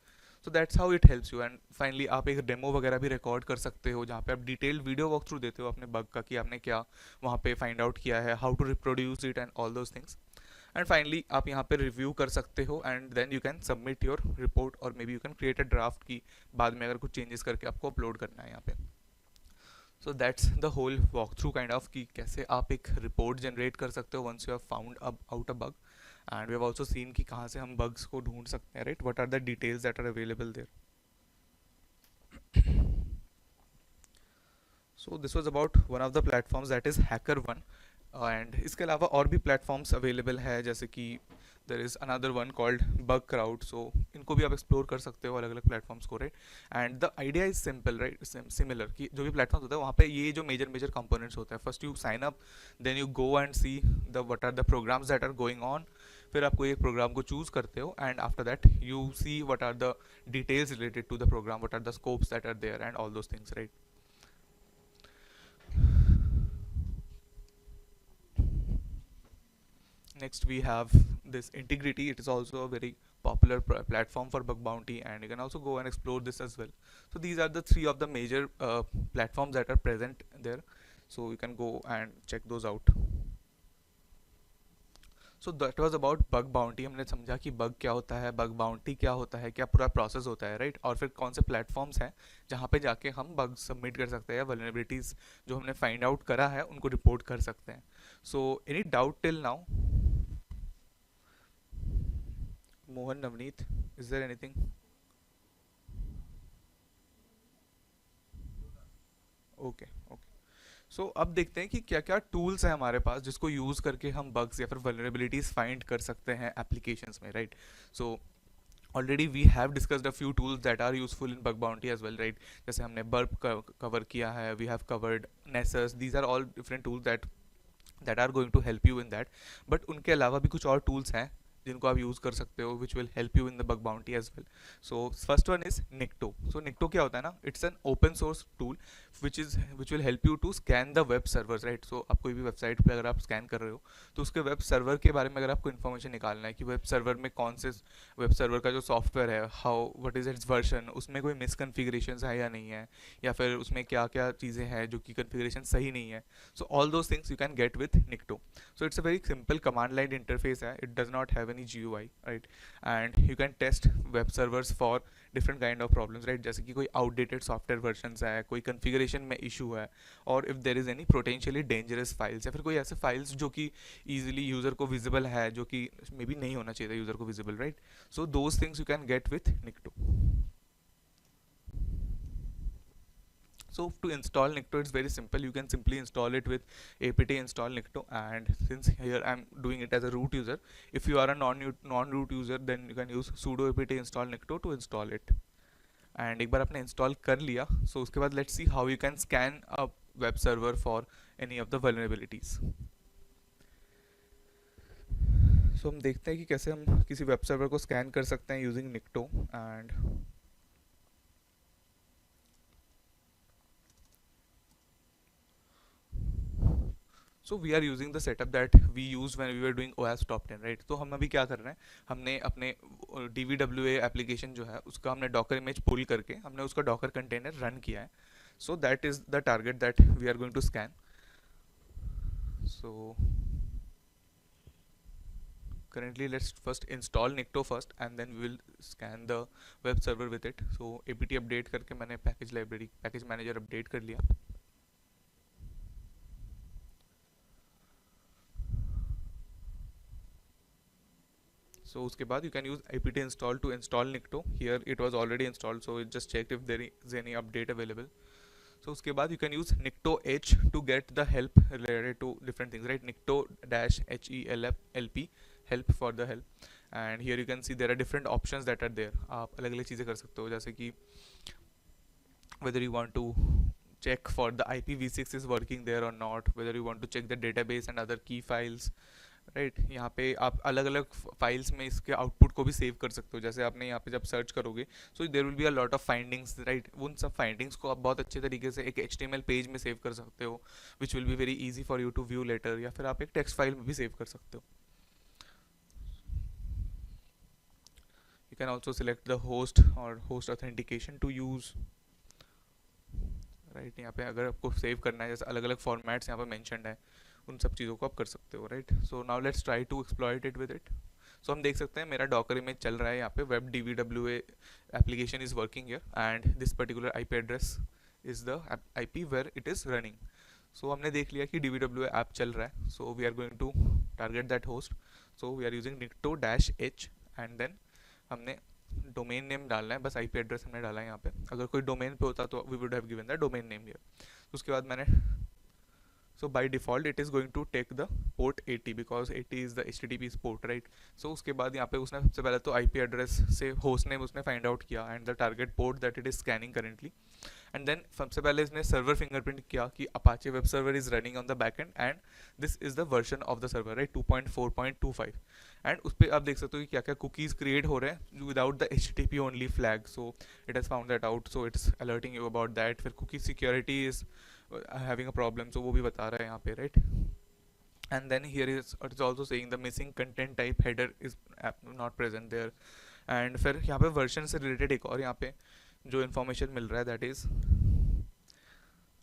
So that's how it helps you. And finally आप एक डेमो वगैरह भी रिकॉर्ड कर सकते हो जहाँ पे आप डिटेल्ड वीडियो वॉक थ्रू देते हो अपने बग का, कि आपने क्या वहाँ पे फाइंड आउट किया है, how to reproduce it and all those things. And finally आप यहाँ पे रिव्यू कर सकते हो and then you can submit your report, और maybe you can create a draft की बाद में अगर कुछ चेंजेस करके आपको अपलोड करना है यहाँ पे। So that's the whole walk through kind of, कि कैसे आप एक रिपोर्ट जनरेट कर सकते हो once you have found out a bug. And we have also seen कि कहाँ से हम बग्स को ढूंढ सकते हैं, right, what are the details that are available there. So this was about one of the platforms that is HackerOne। And इसके अलावा और भी प्लेटफॉर्म्स अवेलेबल है, जैसे कि there is another one called Bugcrowd. So इनको भी आप एक्सप्लोर कर सकते हो, अलग अलग प्लेटफॉर्म्स को, right. And the idea is simple, right, similar, कि जो भी प्लेटफॉर्म्स होता है वहाँ पे ये जो मेजर मेजर कंपोनेंट्स होते हैं, first you sign up, then you go and see the what are the programs that are going on. फिर आप कोई एक प्रोग्राम को चूज करते हो and after that you see what are the details related to the program, what are the scopes that are there and all those things, right. Next we have this integrity. It is also a very popular platform for bug bounty, and you can also go and explore this as well. So these are the three of the major platforms that are present there, so you can go and check those out. So that was about bug bounty. हमने समझा कि bug क्या होता है, bug bounty क्या होता है, क्या पूरा प्रोसेस होता है, राइट, और फिर कौन से प्लेटफॉर्म्स हैं जहाँ पे जाके हम बग सबमिट कर सकते हैं, वल्नरेबिलिटीज़ जो हमने फाइंड आउट करा है उनको रिपोर्ट कर सकते हैं। So any doubt till now? Mohan, Navneet, is there anything? Okay, okay. So अब देखते हैं कि क्या क्या टूल्स हैं हमारे पास जिसको यूज़ करके हम बग्स या फिर वल्नरेबिलिटीज़ फाइंड कर सकते हैं एप्लीकेशंस में, right. So already we have discussed a few tools that are useful in bug bounty as well, right. जैसे हमने बर्प कवर किया है, we have covered Nessus, these are all different tools that are going to help you in that. But उनके अलावा भी कुछ और tools हैं जिनको आप यूज़ कर सकते हो, which will help you in the bug bounty as well. So first one is Nikto. So Nikto क्या होता है ना, it's an open source tool which will help you to scan the web servers, right. So आप कोई भी website पे अगर आप स्कैन कर रहे हो तो उसके वेब सर्वर के बारे में अगर आपको इन्फॉर्मेशन निकालना है कि वेब सर्वर में कौन से वेब सर्वर का जो सॉफ्टवेयर है, how what is it's version, उसमें कोई मिसकन्फिग्रेशन है या नहीं है, या फिर उसमें क्या क्या चीज़ें हैं जो कि कन्फिग्रेशन सही नहीं है। So all those things you can get with निक्टो। So it's a very simple command line interface है, it does not have any GUI, right, and you can test web servers for different kind of problems, right, जैसे कि कोई outdated software versions है, कोई configuration में issue है, और if there is any potentially dangerous files, या फिर कोई ऐसे files जो कि easily user को visible है, जो कि maybe नहीं होना चाहिए था user को visible, right. So those things you can get with Nikto. So to install Nikto, it's very simple. You can simply install it with apt install Nikto, and since here I'm doing it as a root user, if you are a non-root user, then you can use sudo apt install Nikto to install it. And एक बार आपने install कर लिया, so उसके बाद let's see how you can scan a web server for any of the vulnerabilities. So हम देखते हैं कि कैसे हम किसी वेब सर्वर को स्कैन कर सकते हैं using Nikto. And so we are using the setup that we use when we were doing OS top 10, right. तो हम अभी क्या कर रहे हैं, हमने अपने DVWA एप्लीकेशन जो है उसका हमने डॉकर इमेज पुल करके हमने उसका डॉकर कंटेनर रन किया है। So that is the target that we are going to scan. सो currently let's first install Nikto first and then we will scan the web server with it. So apt update करके मैंने package library package manager update कर लिया। So उसके बाद you can use apt install to install Nikto. Here it was already installed, so it just checked if there is any update available. So उसके बाद you can use Nikto H to get the help related to different things, right? Nikto dash HELP help for the help. And here you can see there are different options that are there. आप अलग अलग चीज़ें कर सकते हो, जैसे कि whether you want to check for the IPv6 is working there or not, whether you want to check the database and other key files, right यहाँ पे आप अलग अलग फाइल्स में इसके आउटपुट को भी सेव कर सकते हो। जैसे आपने यहाँ पे जब सर्च करोगे so there will be a lot of findings, right? उन सब फाइंडिंग्स को आप बहुत अच्छे तरीके से एक HTML पेज में सेव कर सकते हो, which will be very easy for you to view later, या फिर आप एक टेक्स्ट फाइल में भी सेव कर सकते हो। You can also select the host और host authentication to use, right? यहाँ पे अगर आपको सेव करना है, जैसे अलग अलग फॉर्मेट्स यहाँ पे मैंशनड है, उन सब चीज़ों को आप कर सकते हो, right? So now let's try to exploit it with it. So हम देख सकते हैं मेरा डॉकर इमेज चल रहा है यहाँ पे, web DVWA application is working here and this particular IP address is the IP where it is running. So हमने देख लिया कि DVWA ऐप चल रहा है, so we are going to target that host. So we are using nikto-h and then हमने domain name डालना है, बस IP एड्रेस हमने डाला है यहाँ पे। अगर कोई डोमेन पे होता तो we would have given the domain name here. उसके बाद मैंने so by default it is going to take the port 80 because 80 is the HTTP port, right? So उसके बाद यहाँ पे उसने सबसे पहले तो IP address से host name उसने find out किया and the target port that it is scanning currently, and then सबसे पहले इसने server fingerprint किया कि Apache web server is running on the backend and this is the version of the server, right? 2.4.25 and उस पर आप देख सकते हो कि क्या क्या cookies create हो रहे हैं without the HTTP only flag, so it has found that out, so it's alerting you about that। फिर cookie security is having a problem, so वो भी बता रहा है यहाँ पे, right? And then here is it is also saying the missing content type header is not present there, and फिर यहाँ पे version से related एक और यहाँ पे जो information मिल रहा है that is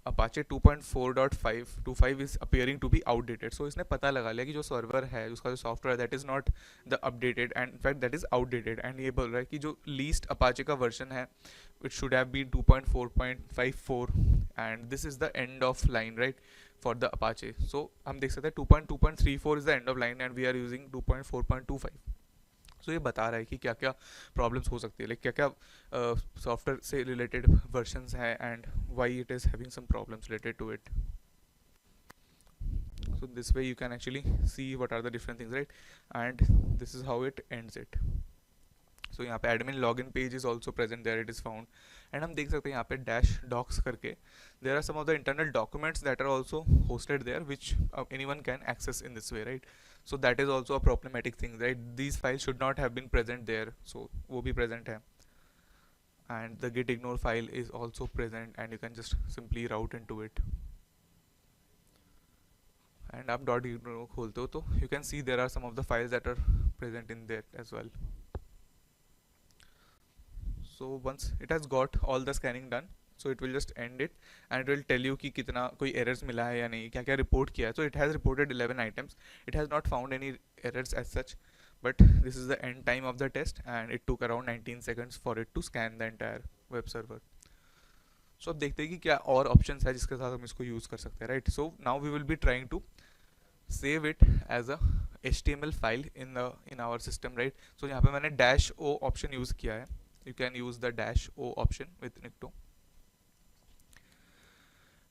Apache 2.4.5 is appearing to be outdated। so इसने पता लगा लिया कि जो सर्वर है, उसका जो software that is not the updated and in fact that is outdated, and ये बोल रहा है कि जो least Apache का version है it should have been 2.4.54 and this is the end of line, right, for the Apache। so हम देख सकते हैं 2.2.34 is the end of line and we are using 2.4.25। सो ये बता रहा है कि क्या क्या प्रॉब्लम्स हो सकती है, लाइक क्या क्या सॉफ्टवेयर से रिलेटेड वर्जन्स हैं and why it is having some problems related to it. so this way you can actually see what are the different things, right? And this is how it ends it। so यहाँ पे admin login page is also present there, it is found, and हम देख सकते हैं यहाँ पे dash docs करके there are some of the internal documents that are also hosted there which anyone can access in this way, right? so that is also a problematic thing, right? these files should not have been present there, so वो भी present है, and the git ignore file is also present and you can just simply route into it। and आप dot ignore खोलते हो तो you can see there are some of the files that are present in there as well। so once it has got all the scanning done, so it will just end it and it will tell you कि कितना कोई errors मिला है या नहीं, क्या क्या report किया है। so it has reported 11 items, it has not found any errors as such, but this is the end time of the test and it took around 19 seconds for it to scan the entire web server। so अब देखते हैं कि क्या और options है जिसके साथ हम इसको use कर सकते हैं, right? so now we will be trying to save it as a HTML file in our system, right? so यहाँ पे मैंने -o option use किया है, you can use the -o option with Nikto,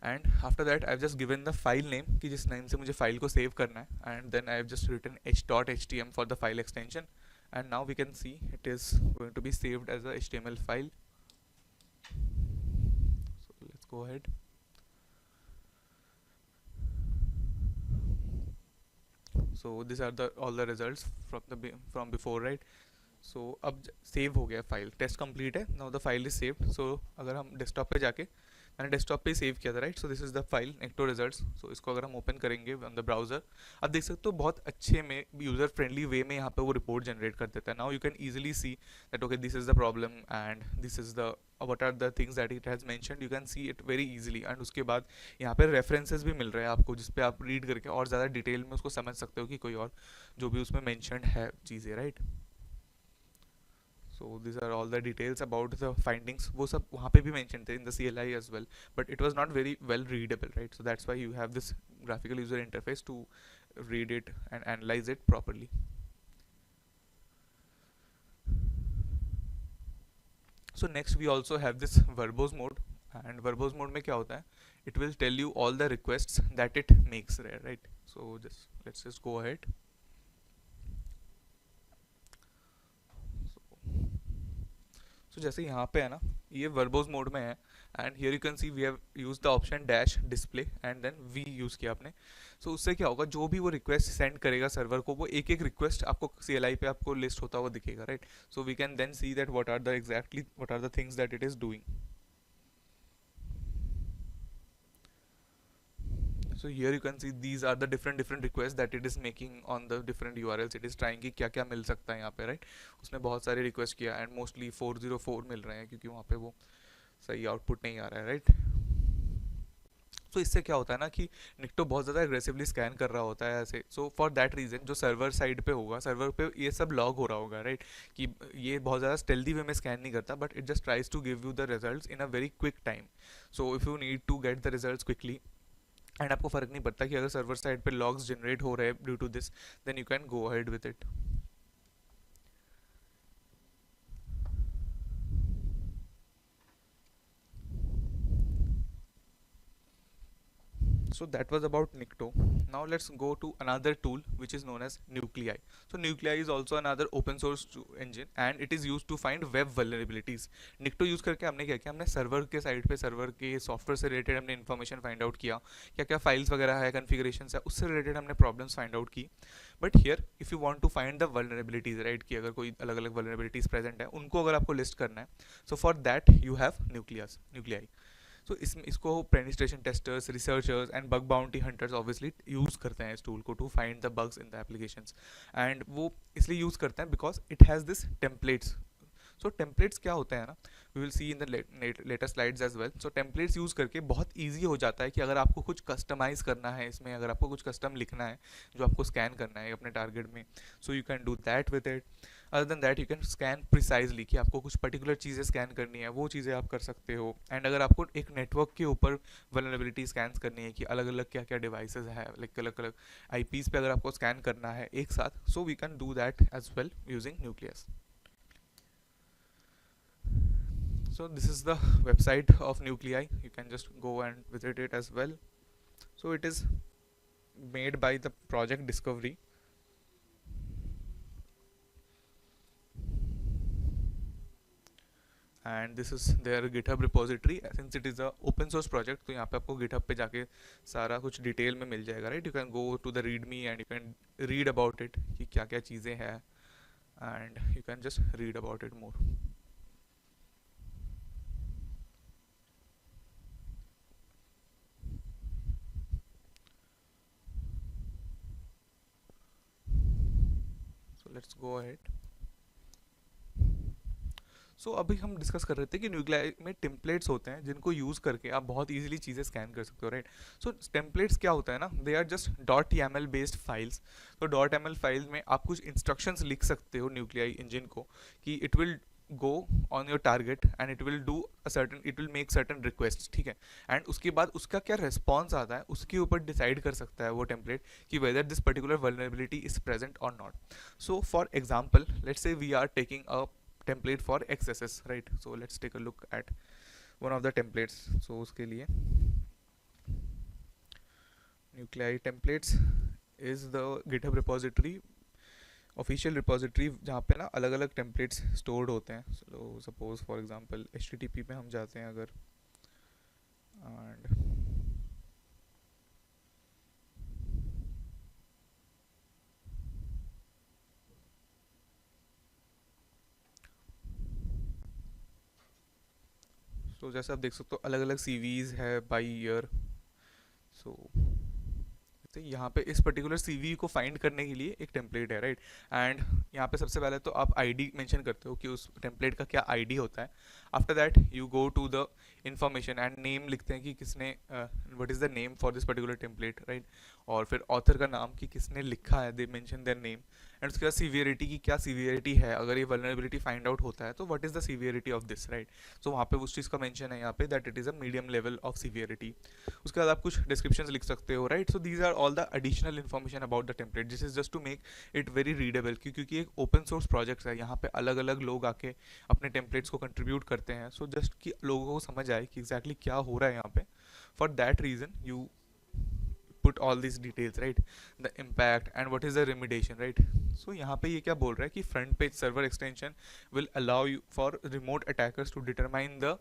and after that I've just given the file name कि जिस name से मुझे file को save करना है, and then I've just written h.htm for the file extension, and now we can see it is going to be saved as a HTML file। so let's go ahead। so these are the all the results from before, right? so अब save हो गया file, test complete है, now the file is saved. So अगर हम desktop पे जाके, मैंने desktop पे ही सेव किया था, right? So this is the file Nikto results. So इसको अगर हम ओपन करेंगे ऑन द ब्राउज़र, आप देख सकते हो बहुत अच्छे में यूज़र फ्रेंडली वे में यहाँ पे वो रिपोर्ट जनरेट कर देता है। Now you can easily see that okay this is the problem and this is the what are the things that it has mentioned, you can see it very easily. And उसके बाद यहाँ पे references भी मिल रहे हैं आपको, जिस पे आप रीड करके और ज़्यादा डिटेल में उसको समझ सकते हो कि कोई और जो भी उसमें मैंशनड है चीज़ें, right? so these are all the details about the findings, वो सब वहाँ पे भी mentioned थे in the CLI as well, but it was not very well readable, right? so that's why you have this graphical user interface to read it and analyze it properly। So next we also have this verbose mode, and verbose mode में क्या होता है, it will tell you all the request that it makes, right. So just let's just go ahead. So जैसे यहाँ पे है ना, ये वर्बोज मोड में है, and here you can see we have use the option dash display and then we use किया आपने. सो उससे क्या होगा, जो भी वो रिक्वेस्ट सेंड करेगा सर्वर को, वो एक एक रिक्वेस्ट आपको CLI पे आपको लिस्ट होता हुआ दिखेगा, right. So we can then see that what are the things that it is doing. So here you can see these are the different requests that it is making on the different URLs. It is trying कि क्या क्या मिल सकता है यहाँ पे, right. उसने बहुत सारे रिक्वेस्ट किया एंड मोस्टली 404 मिल रहे हैं क्योंकि वहाँ पे वो सही आउटपुट नहीं आ रहा है, राइट. तो इससे क्या होता है ना कि निक्टो बहुत ज़्यादा एग्रेसिवली स्कैन कर रहा होता है ऐसे. सो फॉर दैट रीज़न जो सर्वर साइड पे होगा, सर्वर पे ये सब लॉग हो रहा होगा, राइट, कि ये बहुत ज़्यादा स्टेल्दी वे में स्कैन नहीं करता, but it just tries to give you the results in a very quick time. So if you need to get the results quickly and आपको फ़र्क नहीं पड़ता कि अगर सर्वर साइड पे लॉग्स जनरेट हो रहे हैं due to this, then you can go ahead with it. So that was about Nikto. Now let's go to another tool which is known as Nuclei. So Nuclei is also another open source engine and it is used to find web vulnerabilities. Nikto use करके हमने क्या किया, हमने server के side पे server के software से related हमने इन्फॉर्मेशन फाइंड आउट किया, क्या क्या फाइल्स वगैरह है, कन्फिग्रेशन है, उससे रिलेटेड हमने प्रॉब्लम्स फाइंड आउट की. But here if you want to find the vulnerabilities, right, कि अगर कोई अलग अलग वल्नरेबिलिटीज प्रेजेंट है उनको अगर आपको लिस्ट करना है, so for that you have nuclei. So इसको penetration testers, researchers and bug bounty hunters obviously use करते हैं इस टूल को to find the bugs in the applications. And वो इसलिए यूज़ करते हैं because it has this templates. So templates क्या होते हैं ना, we will see in the latest slides as well. So templates use करके बहुत ईजी हो जाता है कि अगर आपको कुछ कस्टमाइज़ करना है इसमें, अगर आपको कुछ कस्टम लिखना है जो आपको स्कैन करना है अपने टारगेट में, सो you can do that with it. Other than that you can scan precisely, कि आपको कुछ पर्टिकुलर चीज़ें स्कैन करनी है वो चीज़ें आप कर सकते हो. एंड अगर आपको एक नेटवर्क के ऊपर वल्नरेबिलिटी स्कैन करनी है कि अलग अलग क्या क्या डिवाइसेज है, लाइक अलग अलग IPs पे अगर आपको स्कैन करना है एक साथ, so we can do that as well using nucleus. So this is the website of Nuclei, you can just go and visit it as well. So it is made by the project Discovery. And this is their GitHub repository. Since it is a open source project, तो यहाँ पे आपको GitHub पे जाके सारा कुछ detail में मिल जाएगा, right? You can go to the readme and you can read about it कि क्या क्या चीज़ें हैं, and you can just read about it more. So let's go ahead. सो अभी हम डिस्कस कर रहे थे कि न्यूक्लियाई में टेम्पलेट्स होते हैं जिनको यूज़ करके आप बहुत इजीली चीज़ें स्कैन कर सकते हो, राइट. सो टेम्पलेट्स क्या होता है ना, they are just .yaml based files. तो .yaml फाइल में आप कुछ इंस्ट्रक्शंस लिख सकते हो न्यूक्लियाई इंजन को कि it will go on your target and it will make certain requests, ठीक है. एंड उसके बाद उसका क्या रिस्पॉन्स आता है उसके ऊपर डिसाइड कर सकता है वो टेम्पलेट कि whether this particular vulnerability is present or not. So for example, let's say we are taking a template for XSS, right. So let's take a look at one of the templates. So उसके लिए Nuclei templates is the GitHub repository, official repository, जहाँ पे ना अलग अलग templates stored होते हैं. So suppose for example HTTP पे हम जाते हैं अगर, एंड सो जैसे आप देख सकते हो अलग अलग CVs है बाई ईयर. सो तो यहाँ पे इस पर्टिकुलर CV को फाइंड करने के लिए एक टेम्पलेट है, राइट. एंड यहाँ पे सबसे पहले तो आप ID मेंशन करते हो कि उस टेम्पलेट का क्या ID होता है. After that you go to the information and name लिखते हैं कि किसने what is the name for this particular template, right. और फिर ऑथर का नाम कि किसने लिखा है, they mention their name. And उसके बाद सीवियरिटी की क्या सीवियरिटी है, अगर ये वल्नरेबिलिटी फाइंड आउट होता है तो what is the severity of this, right. So वहाँ पे उस चीज़ का मेंशन है यहाँ पे that it is a medium level of severity. उसके बाद आप कुछ डिस्क्रिप्शन लिख सकते हो, right. So these are all the additional information about the template, this is just to make it very readable, क्योंकि एक ओपन सोर्स प्रोजेक्ट है, यहाँ पे अलग अलग लोग आके अपने टेम्पलेट्स को कंट्रीब्यूट करते हैं। सो जस्ट कि लोगों को समझ आए कि एग्जैक्टली क्या हो रहा है यहाँ पे, for that reason you put all these details, right, the impact and what is the remediation, right। so यहाँ पे ये क्या बोल रहा है कि front page server extension will allow you for remote attackers to determine the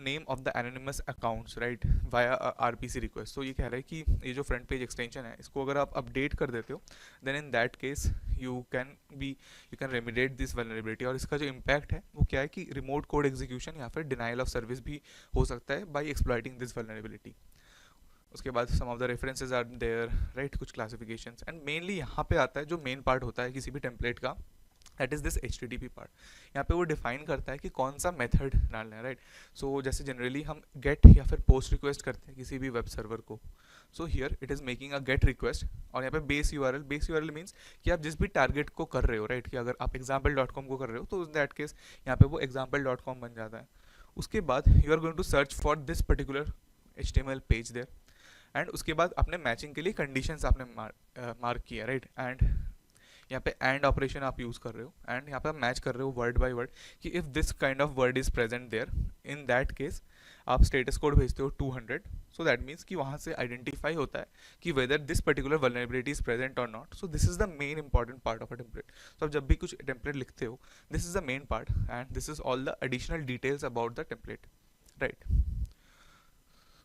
name of the anonymous accounts, right, via a RPC request। so ये कह रहा है कि ये जो front page extension है इसको अगर आप update कर देते हो then in that case you can remediate this vulnerability। और इसका जो impact है वो क्या है कि remote code execution या फिर denial of service भी हो सकता है by exploiting this vulnerability। उसके बाद some of the references are there, right, कुछ क्लासिफिकेशंस, एंड मेनली यहाँ पे आता है जो मेन पार्ट होता है किसी भी टेम्पलेट का, that is this HTTP part. यहाँ पे वो डिफाइन करता है कि कौन सा मेथड डालना है, राइट। सो जैसे जनरली हम गेट या फिर पोस्ट रिक्वेस्ट करते हैं किसी भी वेब सर्वर को, so here it is making a gate request, और यहाँ पे बेस यूआरएल मीन्स कि आप जिस भी टारगेट को कर रहे हो, राइट, कि अगर आप example.com को कर रहे हो तो इन दैट केस यहाँ पे वो example.com बन जाता है। उसके बाद you are going to search for this particular HTML page there, and उसके बाद अपने मैचिंग के लिए कंडीशंस आपने मार्क किया, राइट। एंड यहाँ पे एंड ऑपरेशन आप यूज़ कर रहे हो, एंड यहाँ पे आप मैच कर रहे हो वर्ड बाय वर्ड कि if this kind of word is present there, in that case आप स्टेटस कोड भेजते हो 200। सो दैट मीन्स कि वहाँ से आइडेंटिफाई होता है कि whether this particular vulnerability is present और not. So this is the main important part of a template. तो आप जब भी कुछ टेम्पलेट लिखते हो, this is the main part and this is all the additional details about the template, right.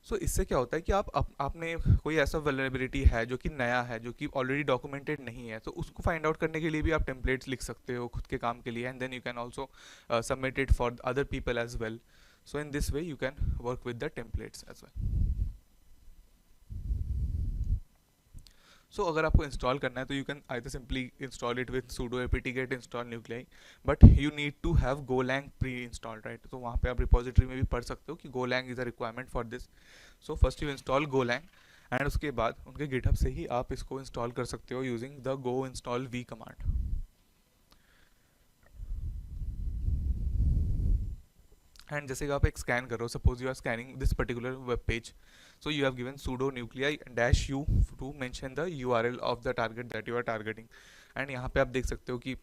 So इससे क्या होता है कि आपने कोई ऐसा वल्नरेबिलिटी है जो कि नया है, जो कि ऑलरेडी डॉक्यूमेंटेड नहीं है, तो उसको फाइंड आउट करने के लिए भी आप टेम्पलेट्स लिख सकते हो खुद के काम के लिए, and then you can also submit it for other people as well. So in this way you can work with the templates as well. So अगर आपको इंस्टॉल करना है तो you can either simply install it with sudo apt-get install nuclei, but you need to have golang pre installed, right. तो वहाँ पे आप repository में भी पढ़ सकते हो कि golang is a requirement for this. So first you install golang, and उसके बाद उनके गिटहब से ही आप इसको इंस्टॉल कर सकते हो using the go install v command. And जैसे कि आप एक स्कैन कर रहे हो, suppose you are scanning this particular web page, so you have given sudo nuclei -u to mention the URL of the target that you are targeting, and यहाँ पे आप देख सकते हो कि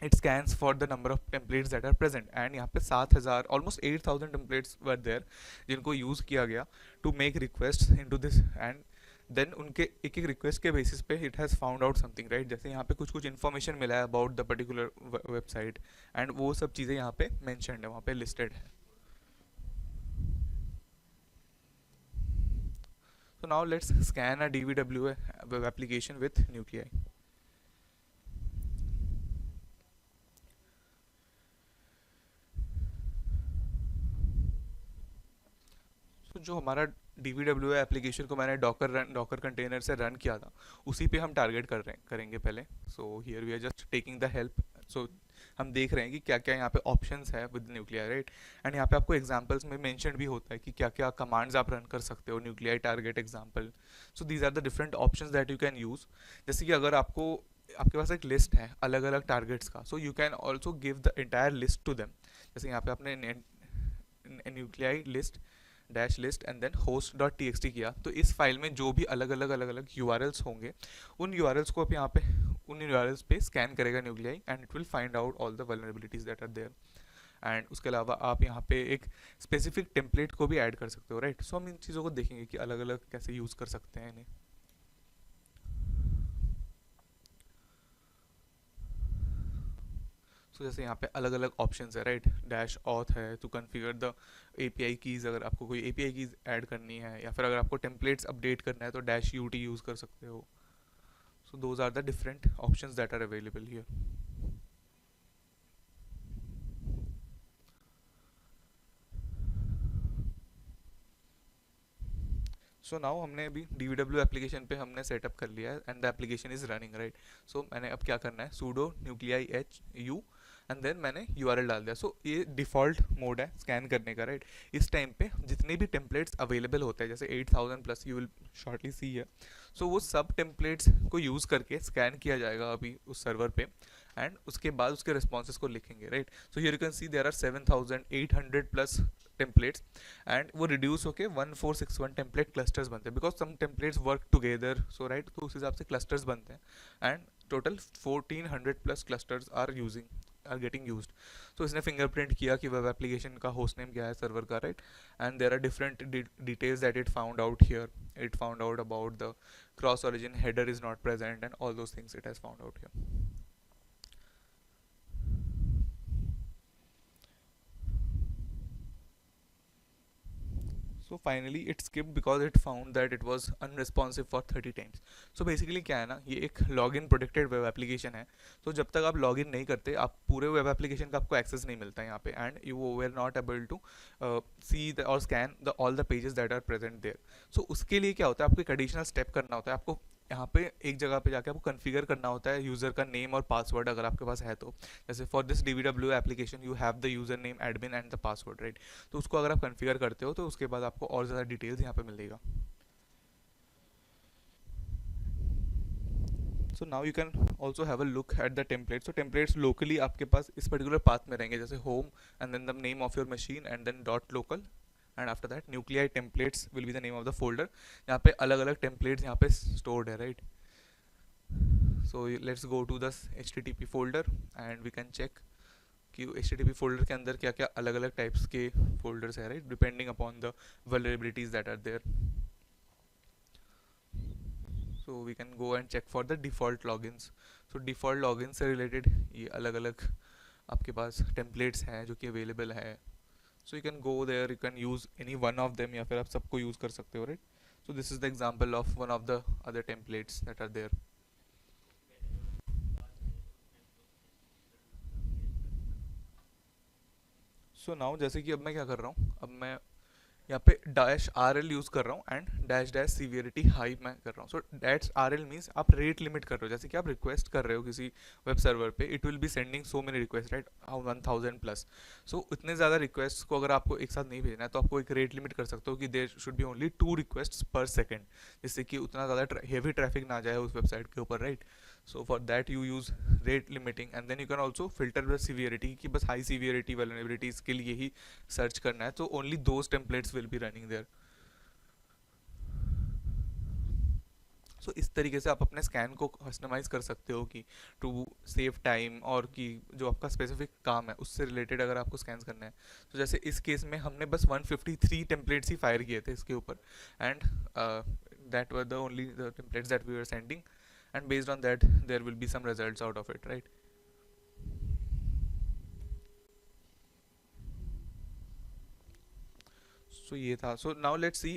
it scans for the number of templates that are present, and यहाँ पे 7,000 almost 8,000 templates were there जिनको यूज़ किया गया to make requests into this, and then उनके एक एक रिक्वेस्ट के बेसिस पे it has found out something, right. जैसे यहाँ पे कुछ कुछ इन्फॉर्मेशन मिला है about the particular website, and वो सब चीज़ें यहाँ पे मैंशनड है, वहाँ पे लिस्टेड है। So now let's scan a DVWA web application with nuclei। तो जो हमारा DVWA एप्लीकेशन को मैंने डॉकर कंटेनर से रन किया था, उसी पे हम टारगेट करेंगे पहले। So here we are just taking the help. So हम देख रहे हैं कि क्या क्या यहाँ पे ऑप्शंस है विद न्यूक्लियर, राइट। एंड यहाँ पे आपको एग्जांपल्स में मेंशन भी होता है कि क्या क्या कमांड्स आप रन कर सकते हो, nuclear target example. So these are the different options that you can use. जैसे कि अगर आपके पास एक लिस्ट है अलग अलग टारगेट्स का, so you can also give the entire list to them. जैसे यहाँ पे आपने nuclear list dash list and then host dot T किया, तो इस फाइल में जो भी अलग अलग यूआरएल्स होंगे, उन यूआरएल्स को आप यहाँ पे उन यूआरएल्स पे स्कैन करेगा Nuclei, and it will find out all the vulnerabilities that are there. And उसके अलावा आप यहाँ पे एक स्पेसिफिक टेम्पलेट को भी ऐड कर सकते हो, राइट। सो हम इन चीज़ों को देखेंगे कि अलग अलग कैसे यूज़ कर सकते हैं इन्हें। सो जैसे यहाँ पे अलग अलग ऑप्शंस है, राइट। डैश ऑथ है to configure the API keys, अगर आपको कोई एपीआई कीज़ ऐड करनी है, या फिर अगर आपको टेम्पलेट्स अपडेट करना है तो डैश यूटी यूज़ कर सकते हो। So those are the different options that are available here. So now हमने अभी DVW एप्लीकेशन पे हमने सेटअप कर लिया है, and the application is running, right. So मैंने अब क्या करना है, sudo nuclei h u and then मैंने यूआरएल डाल दिया. सो ये डिफ़ॉल्ट मोड है स्कैन करने का, राइट. इस टाइम पे जितने भी टेम्पलेट्स अवेलेबल होते हैं, जैसे 8000 प्लस यू विल शॉर्टली सी है, सो वो सब टेम्पलेट्स को यूज़ करके स्कैन किया जाएगा अभी उस सर्वर पे, एंड उसके बाद उसके रिस्पॉन्सेज को लिखेंगे, right. So here you can see there are 7800 plus templates, and वो रिड्यूस होके 1461 टेम्पलेट क्लस्टर्स बनते हैं, because some templates work together, so right, तो उस हिसाब से क्लस्टर्स बनते हैं, and total 1400 plus clusters are getting used. तो इसने फिंगरप्रिंट किया कि वेब एप्लीकेशन का होस्ट नेम क्या है सर्वर का, right. And there are different details that it found out here. It found out about the cross origin header is not present and all those things it has found out here. So finally it skipped because it found that it was unresponsive for 30 times. So basically क्या है ना, ये एक login protected web application है. तो जब तक आप login नहीं करते, आप पूरे web application का आपको access नहीं मिलता है यहाँ पे, and you were not able to see or scan all the pages that are present there. So उसके लिए क्या होता है, आपको एक additional step करना होता है. आपको यहाँ पे एक जगह पे जाके आपको कन्फिगर करना होता है यूज़र का नेम और पासवर्ड, अगर आपके पास है तो. जैसे for this DBW application you have the user name, admin and the password, right. तो उसको अगर आप कन्फिगर करते हो तो उसके बाद आपको और ज़्यादा डिटेल्स यहाँ पे मिलेगा. So now you can also have a look at the template. So templates locally आपके पास इस पर्टिकुलर पाथ में रहेंगे, जैसे home and then the name of your machine and then dot local, and after that Nuclei templates will be the name of the folder. यहाँ पे अलग अलग टेम्पलेट्स यहाँ पे स्टोर्ड है, right. So let's go to the HTTP folder and we can check कि HTTP folder के अंदर क्या क्या अलग अलग टाइप्स के फोल्डर्स है, right, depending upon the vulnerabilities that are there. So we can go and check for the default logins. So default login से related ये अलग अलग आपके पास templates हैं जो कि available है. So you can go there, you can use any one of them या फिर आप सबको use कर सकते हो, right. So this is the example of one of the other templates that are there. So now जैसे कि अब मैं क्या कर रहा हूँ, अब मैं यहाँ पे डैश आर एल यूज़ कर रहा हूँ and dash dash severity high मैं कर रहा हूँ. So dash R L means आप रेट लिमिट कर रहे हो, जैसे कि आप रिक्वेस्ट कर रहे हो किसी वेब सर्वर पे, it will be sending so many request, right, 1000 plus. So इतने ज़्यादा रिक्वेस्ट को अगर आपको एक साथ नहीं भेजना है तो आपको एक रेट लिमिट कर सकते हो कि there should be only 2 request पर सेकेंड, जिससे कि उतना ज़्यादा हेवी ट्रैफिक ना जाए उस वेबसाइट के ऊपर, right. So for that you use rate limiting, and then you can also filter the severity कि बस high severity vulnerabilities के लिए ही search करना है, तो only those templates will be running there. सो इस तरीके से आप अपने स्कैन को कस्टमाइज़ कर सकते हो कि टू सेव टाइम, और कि जो आपका स्पेसिफिक काम है उससे रिलेटेड अगर आपको स्कैन करना है. तो जैसे इस केस में हमने बस 153 टेम्पलेट्स ही फायर किए थे इसके ऊपर, and that were the only the templates that we were sending, and based on that there will be some results out of it, right. So ये था. So now let's see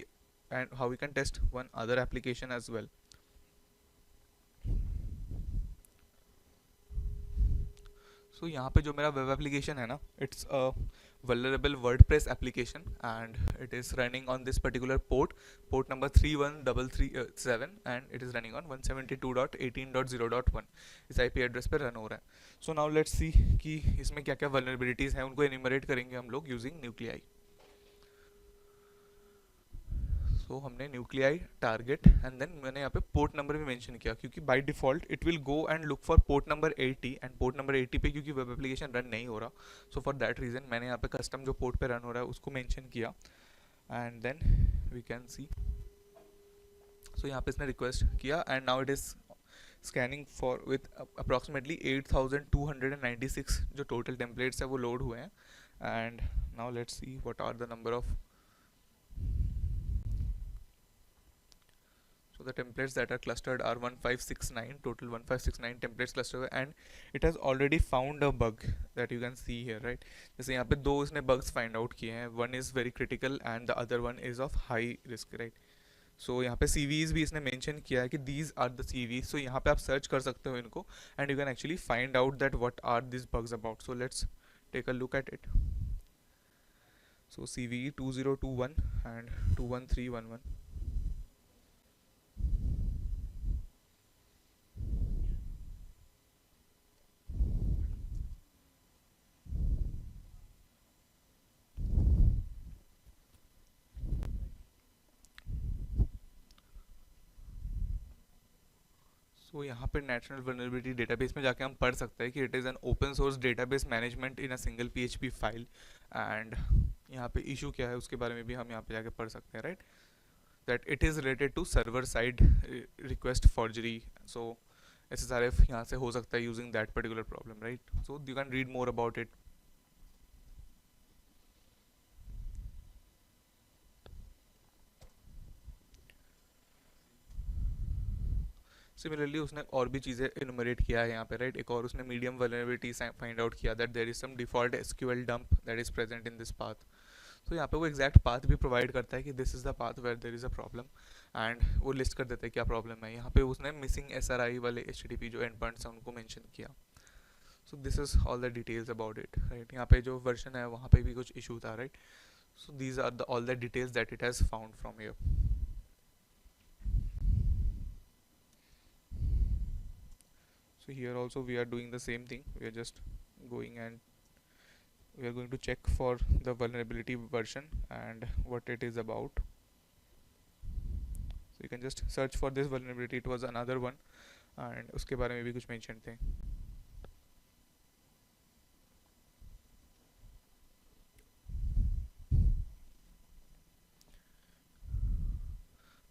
and how we can test one other application as well. So यहाँ पे जो मेरा web application है ना, it's a vulnerable WordPress application and it is running on this particular port number 31337, and it is running on 172.18.0.1. इस IP address पे run हो रहा है. So now let's see कि इसमें क्या क्या vulnerabilities हैं, उनको enumerate करेंगे हम लोग using Nuclei. सो हमने न्यूक्लियाई टारगेट एंड देन मैंने यहाँ पे पोर्ट नंबर भी मेंशन किया, क्योंकि by default it will go and look for port number 80, and port number 80 पे क्योंकि वेब एप्लीकेशन रन नहीं हो रहा, सो फॉर दैट रीज़न मैंने यहाँ पे कस्टम जो पोर्ट पे रन हो रहा है उसको मेंशन किया. And then we can see, so यहाँ पे इसने रिक्वेस्ट किया and now it is scanning for with approximately 8296 जो टोटल टेम्पलेट्स है वो लोड हुए हैं. And now let's see what are the number of. So the templates that are clustered are 1569, total 1569 templates clustered हुए, and it has already found a bug that you can see here, right. जैसे यहाँ पे दो इसने bugs find out किए हैं, one is very critical and the other one is of high risk, right. So यहाँ पे CVs भी इसने mention किया है कि these are the CVs, so यहाँ पे आप search कर सकते हो इनको and you can actually find out that what are these bugs about. So let's take a look at it. So CVE 2021 and 21311. सो यहाँ पे नेशनल वल्नरेबिलिटी डेटाबेस में जाके हम पढ़ सकते हैं कि it is an open source database management in a single PHP file. And यहाँ पे इशू क्या है उसके बारे में भी हम यहाँ पे जाके पढ़ सकते हैं, right, that it is related to server side request forgery. So SSRF यहाँ से हो सकता है using that particular problem, right. So you can read more about it. Similarly उसने और भी चीज़ें इनुमरेट किया है यहाँ पे, राइट। एक और उसने मीडियम वल्नरेबिलिटी फाइंड आउट किया that there is some default SQL dump that is present in this path. तो यहाँ पे वो एग्जैक्ट पाथ भी प्रोवाइड करता है कि this is the path where there is a problem, and वो लिस्ट कर देता है क्या प्रॉब्लम है। यहाँ पे उसने मिसिंग SRI वाले HTTP जो एंड पॉइंट्स हैं उनको मेंशन किया। So this is all the details about it, right. यहाँ पे जो वर्जन है वहाँ पे भी कुछ इशू था, right. So these are the all the details that it has found from here. So here also we are doing the same thing. We are just going and we are going to check for the vulnerability version and what it is about. So you can just search for this vulnerability. It was another one and उसके बारे में भी कुछ mention थे।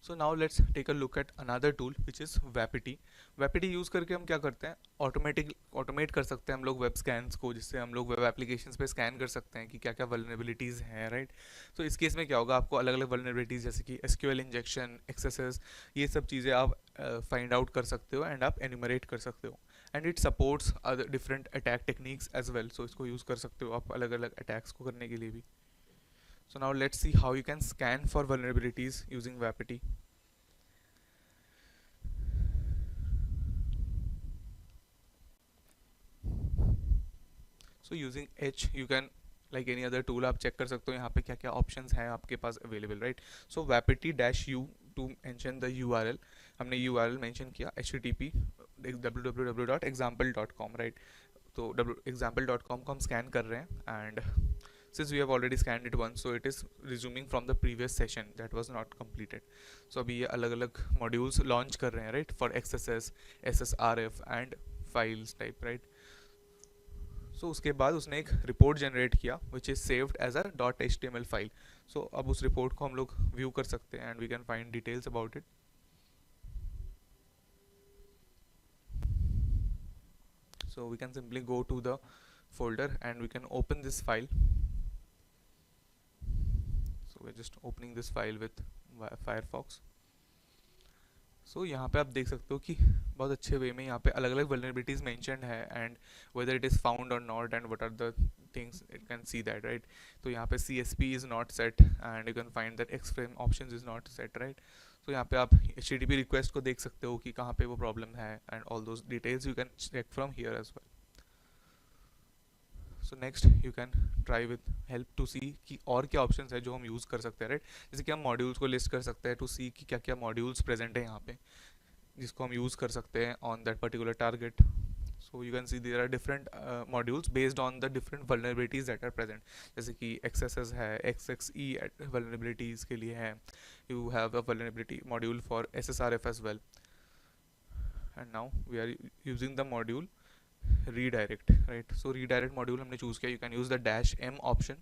So now let's take a look at another tool which is Wapiti। Wapiti use करके हम क्या करते हैं, ऑटोमेट कर सकते हैं हम लोग वेब स्कैन्स को, जिससे हम लोग वेब एप्लीकेशंस पे स्कैन कर सकते हैं कि क्या क्या वल्नरेबिलिटीज़ हैं, राइट। तो इस केस में क्या होगा, आपको अलग अलग वल्नरेबिलिटीज़ जैसे कि SQL इंजेक्शन, एक्सेसेस, ये सब चीज़ें आप फाइंड आउट कर सकते हो एंड आप एन्यूमरेट कर सकते हो। And it supports other different attack techniques as well. So इसको यूज़ कर सकते हो आप अलग अलग अटैक्स को करने के लिए भी। So now let's see how you can scan for vulnerabilities using Wapiti. So using H you can like any other tool आप check कर सकते हो यहाँ पे क्या क्या options हैं आपके पास available, right? So Wapiti-U to mention the URL, हमने URL mention किया http www.example.com, right? तो example.com को हम scan कर रहे हैं and since we have already scanned it once, so it is resuming from the previous session that was not completed. So अभी ये अलग अलग modules launch कर रहे हैं, right, for XSS, SSRF and files type, right. So उसके बाद उसने एक report generate किया which is saved as a .html file. So अब उस report को हम लोग view कर सकते हैं and we can find details about it. So we can simply go to the folder and we can open this file. We're just opening this file with Firefox. So यहाँ पे आप देख सकते हो कि बहुत अच्छे वे में यहाँ पे अलग अलग vulnerabilities mentioned है and whether it is found or not and what are the things it can see that, right. तो यहाँ पे CSP is not set and you can find that Xframe options is not set, right. तो यहाँ पे आप HTTP request को देख सकते हो कि कहाँ पे वो problem है and all those details you can check from here as well. So next you can try with help to see कि और क्या ऑप्शंस है जो हम यूज़ कर सकते हैं, राइट। जैसे कि हम मॉड्यूल्स को लिस्ट कर सकते हैं टू सी कि क्या क्या मॉड्यूल्स प्रेजेंट है यहाँ पे जिसको हम यूज़ कर सकते हैं on that particular target. So you can see there are different modules based on the different vulnerabilities that are present. जैसे कि एक्सेसेस है, XXE वल्नरेबिलिटीज़ के लिए है, you have a vulnerability module for SSRF as well. And now we are using the module redirect, right. So redirect module हमने choose किया, you can use the -M option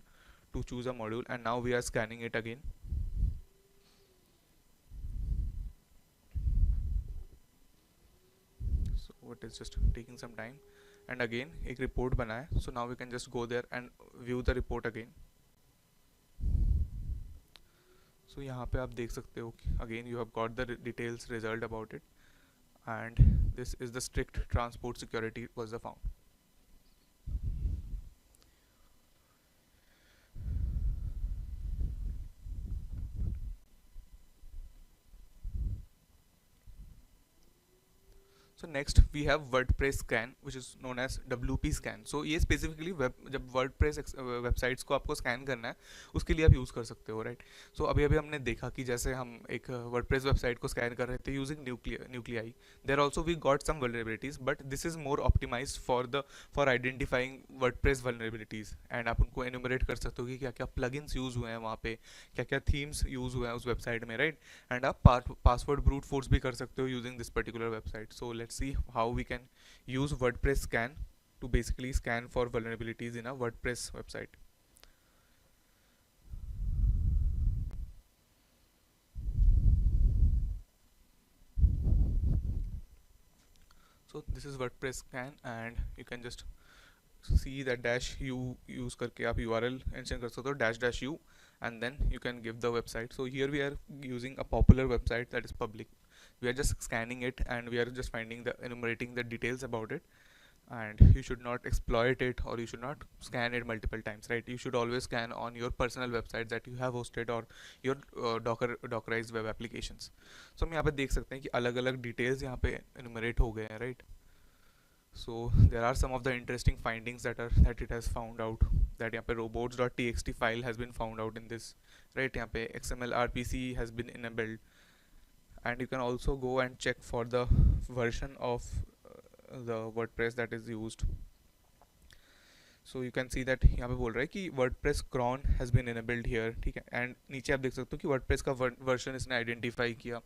to choose a module and now we are scanning it again. So it is just taking some time and again एक report बना है, so now we can just go there and view the report again. So यहाँ पे आप देख सकते हो कि again you have got the details result about it and this is the strict transport security was the found. So next we have WordPress scan which is known as WP scan. So ये specifically जब WordPress websites को आपको scan करना है उसके लिए आप use कर सकते हो, राइट। सो अभी अभी हमने देखा कि जैसे हम एक WordPress वेबसाइट को स्कैन कर रहे थे using nuclei, there also we got some vulnerabilities but this is more optimised for identifying WordPress vulnerabilities and आप उनको एनुमरेट कर सकते हो कि क्या क्या प्लगइन्स यूज़ हुए हैं वहाँ पे, क्या क्या थीम्स यूज़ हुए हैं उस वेबसाइट में, राइट। एंड आप पासवर्ड ब्रूट फोर्स भी कर सकते हो using this particular website. So let's let's see how we can use WordPress scan to basically scan for vulnerabilities in a WordPress website. So this is WordPress scan, and you can just see that dash u use करके आप URL mention कर सकते हो --u, and then you can give the website. So here we are using a popular website that is public. We are just scanning it, and we are just finding the enumerating the details about it. And you should not exploit it, or you should not scan it multiple times, right? You should always scan on your personal website that you have hosted, or your dockerized web applications. So हम यहाँ पे देख सकते हैं कि अलग अलग details यहाँ पे enumerate हो गए हैं, right? So there are some of the interesting findings that it has found out, that यहाँ पे robots.txt file has been found out in this, right? यहाँ पे XML RPC has been enabled, and you can also go and check for the version of the WordPress that is used. So you can see that यहाँ पे बोल रहा है कि WordPress cron has been enabled here, ठीक है? And नीचे आप देख सकते हो कि WordPress का version इसने identify किया,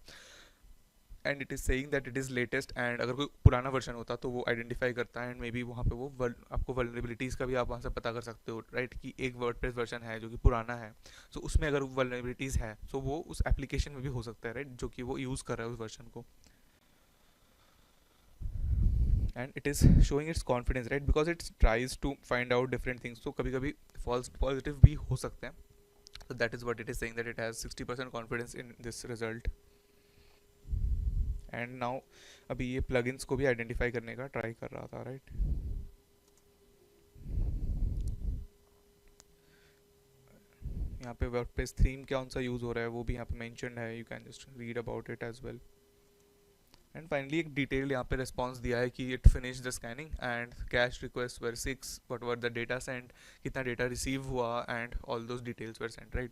and it is saying that it is latest. And अगर कोई पुराना वर्जन होता तो वो आइडेंटिफाई करता है, एंड मे बी वहाँ पे वो आपको वल्नरेबिलिटीज़ का भी आप वहाँ से पता कर सकते हो, राइट? कि एक वर्डप्रेस वर्जन है जो कि पुराना है, सो उसमें अगर वल्नरेबिलिटीज़ है तो वो उस एप्लीकेशन में भी हो सकता है, राइट? जो कि वो यूज़ कर रहा है उस वर्जन को. And it is showing its confidence, right? Because it tries to find out different things. So कभी कभी false positive भी हो सकते हैं. So that is what it is saying, that it has 60% confidence in this result. And now अभी ये plugins को भी identify करने का try कर रहा था, right? यहाँ पे WordPress theme कौन सा यूज़ हो रहा है वो भी यहाँ पे mentioned है. You can just read about it as well. And finally एक डिटेल यहाँ पे रिस्पॉन्स दिया है कि it finish the scanning and cash request were 6, what were the data send, कितना डेटा रिसीव हुआ, and all those details were send, right?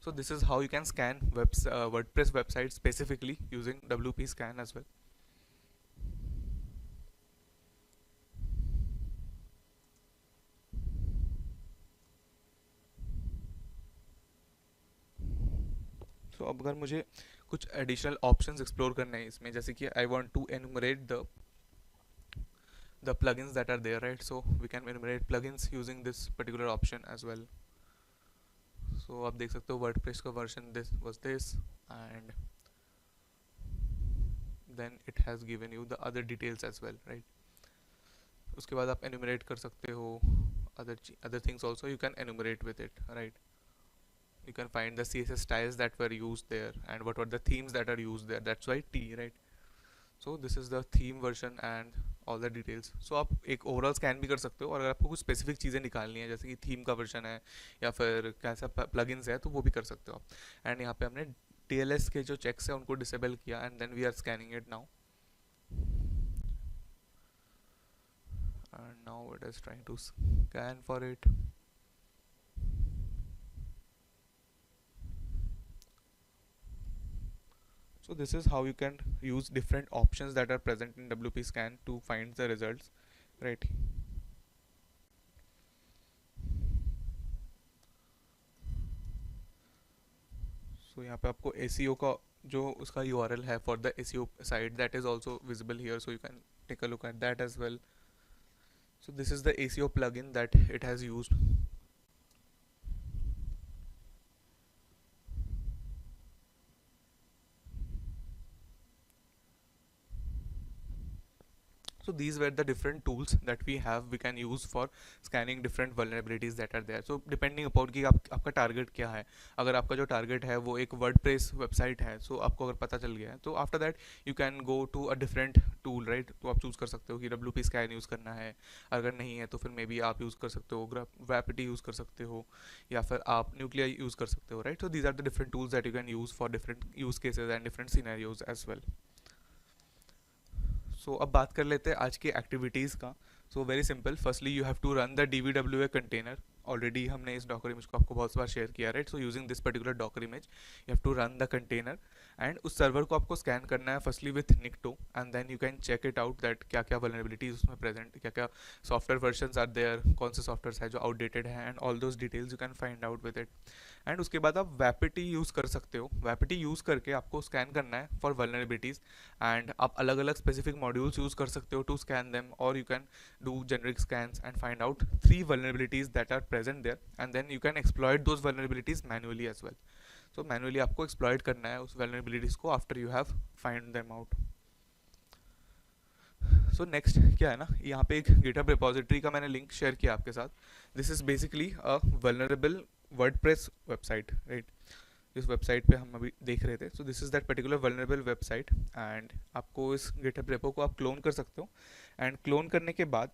So this is how you can scan WordPress website specifically using WP Scan as well. So अब अगर मुझे कुछ additional options explore करने हैं इसमें, जैसे कि I want to enumerate the plugins that are there, right? So we can enumerate plugins using this particular option as well. So आप देख सकते हो WordPress का version this was this, and then it has given you the other details as well, right? उसके बाद आप enumerate कर सकते हो other things also. You can enumerate with it, right? You can find the CSS styles that were used there, and what were the themes that are used there. That's why T, right? So this is the theme version and all the details. So आप एक overall scan भी कर सकते हो, और अगर आपको कुछ स्पेसिफिक चीज़ें निकालनी है, जैसे कि थीम का वर्जन है या फिर कैसा प्लगइन्स है, तो वो भी कर सकते हो आप. एंड यहाँ पे हमने TLS के जो चेक्स है उनको डिसेबल किया, and then we are scanning it now. And now it is trying to scan for it. So this is how you can use different options that are present in WP Scan to find the results, right? So यहाँ पे आपको SEO का जो उसका URL है for the SEO site, that is also visible here, so you can take a look at that as well. So this is the SEO plugin that it has used. So these were the different tools that we can use for scanning different vulnerabilities that are there. So depending upon कि आपका target क्या है. अगर आपका जो target है वो एक वर्डप्रेस वेबसाइट है, so आपको अगर पता चल गया है, तो after that you can go to a different tool, right? तो आप चूज़ कर सकते हो कि WP Scan यूज़ करना है. अगर नहीं है तो फिर मे बी आप यूज़ कर सकते हो Wapiti यूज़ कर सकते हो, या फिर आप न्यूक्लिया यूज़ कर सकते हो, right? So these are the different tools that you can use for different use cases and different scenarios as well. So अब बात कर लेते हैं आज की एक्टिविटीज़ का. So very simple. Firstly you have to run the DVWA container. Already हमने इस डॉकर इमेज को आपको बहुत बार शेयर किया, right? So using this particular Docker image you have to run the container, and उस सर्वर को आपको स्कैन करना है firstly with Nikto, and then you can check it out that क्या क्या वल्नरेबिलिटीज उसमें प्रेजेंट, क्या क्या सॉफ्टवेयर वर्जन्स आर देयर, कौन से सॉफ्टवेयर है जो आउटडेटेड है, and all those details you can find out with it. And उसके बाद आप वैपिटी यूज़ कर सकते हो। वैपिटी यूज़ करके आपको स्कैन करना है फॉर वल्नरेबिलिटीज़, एंड आप अलग अलग स्पेसिफिक मॉड्यूल्स यूज़ कर सकते हो टू स्कैन देम, और you can do generic scans and find out 3 vulnerabilities that are present there, and then you can exploit those vulnerabilities manually as well. So manually आपको exploit करना है उस vulnerabilities को after you have find them out. So next क्या है ना, यहाँ पे एक गिटहब रिपोजिटरी का मैंने लिंक शेयर किया आपके साथ। This is basically a vulnerable WordPress website, right, जिस वेबसाइट पे हम अभी देख रहे थे। सो this is that particular vulnerable website, and आपको इस गिटहब रेपो को आप क्लोन कर सकते हो। एंड क्लोन करने के बाद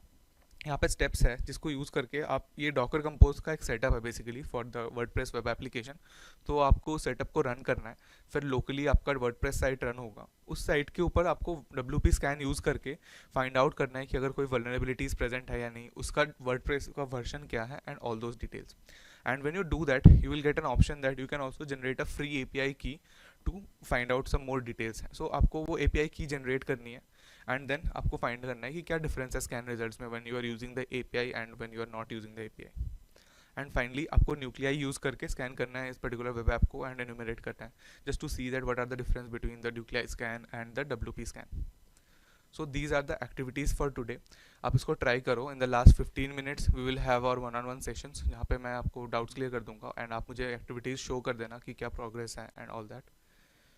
यहाँ पे स्टेप्स है जिसको यूज़ करके आप, ये डॉकर कंपोज का एक सेटअप है basically for the WordPress web application. तो आपको सेटअप को रन करना है, फिर लोकली आपका वर्डप्रेस साइट रन होगा, उस साइट के ऊपर आपको WP स्कैन यूज़ करके फाइंड आउट करना है कि अगर कोई वल्नरेबिलिटीज़ प्रेजेंट है या नहीं, उसका वर्डप्रेस का वर्जन क्या है, and all those details. And when you do that, you will get an option that you can also generate a free API key to find out some more details. So आपको वो API key generate करनी है, and then आपको find करना है कि क्या difference है scan results में when you are using the API and when you are not using the API. And finally आपको nuclei use करके scan करना है इस particular web app को and enumerate करना है, just to see that what are the difference between the nuclei scan and the WP scan. So these are the activities for today. आप इसको try करो। In the last 15 minutes we will have our 1-on-1 sessions, जहाँ पे मैं आपको doubts clear कर दूंगा, and आप मुझे एक्टिविटीज़ शो कर देना कि क्या प्रोग्रेस है एंड ऑल दैट।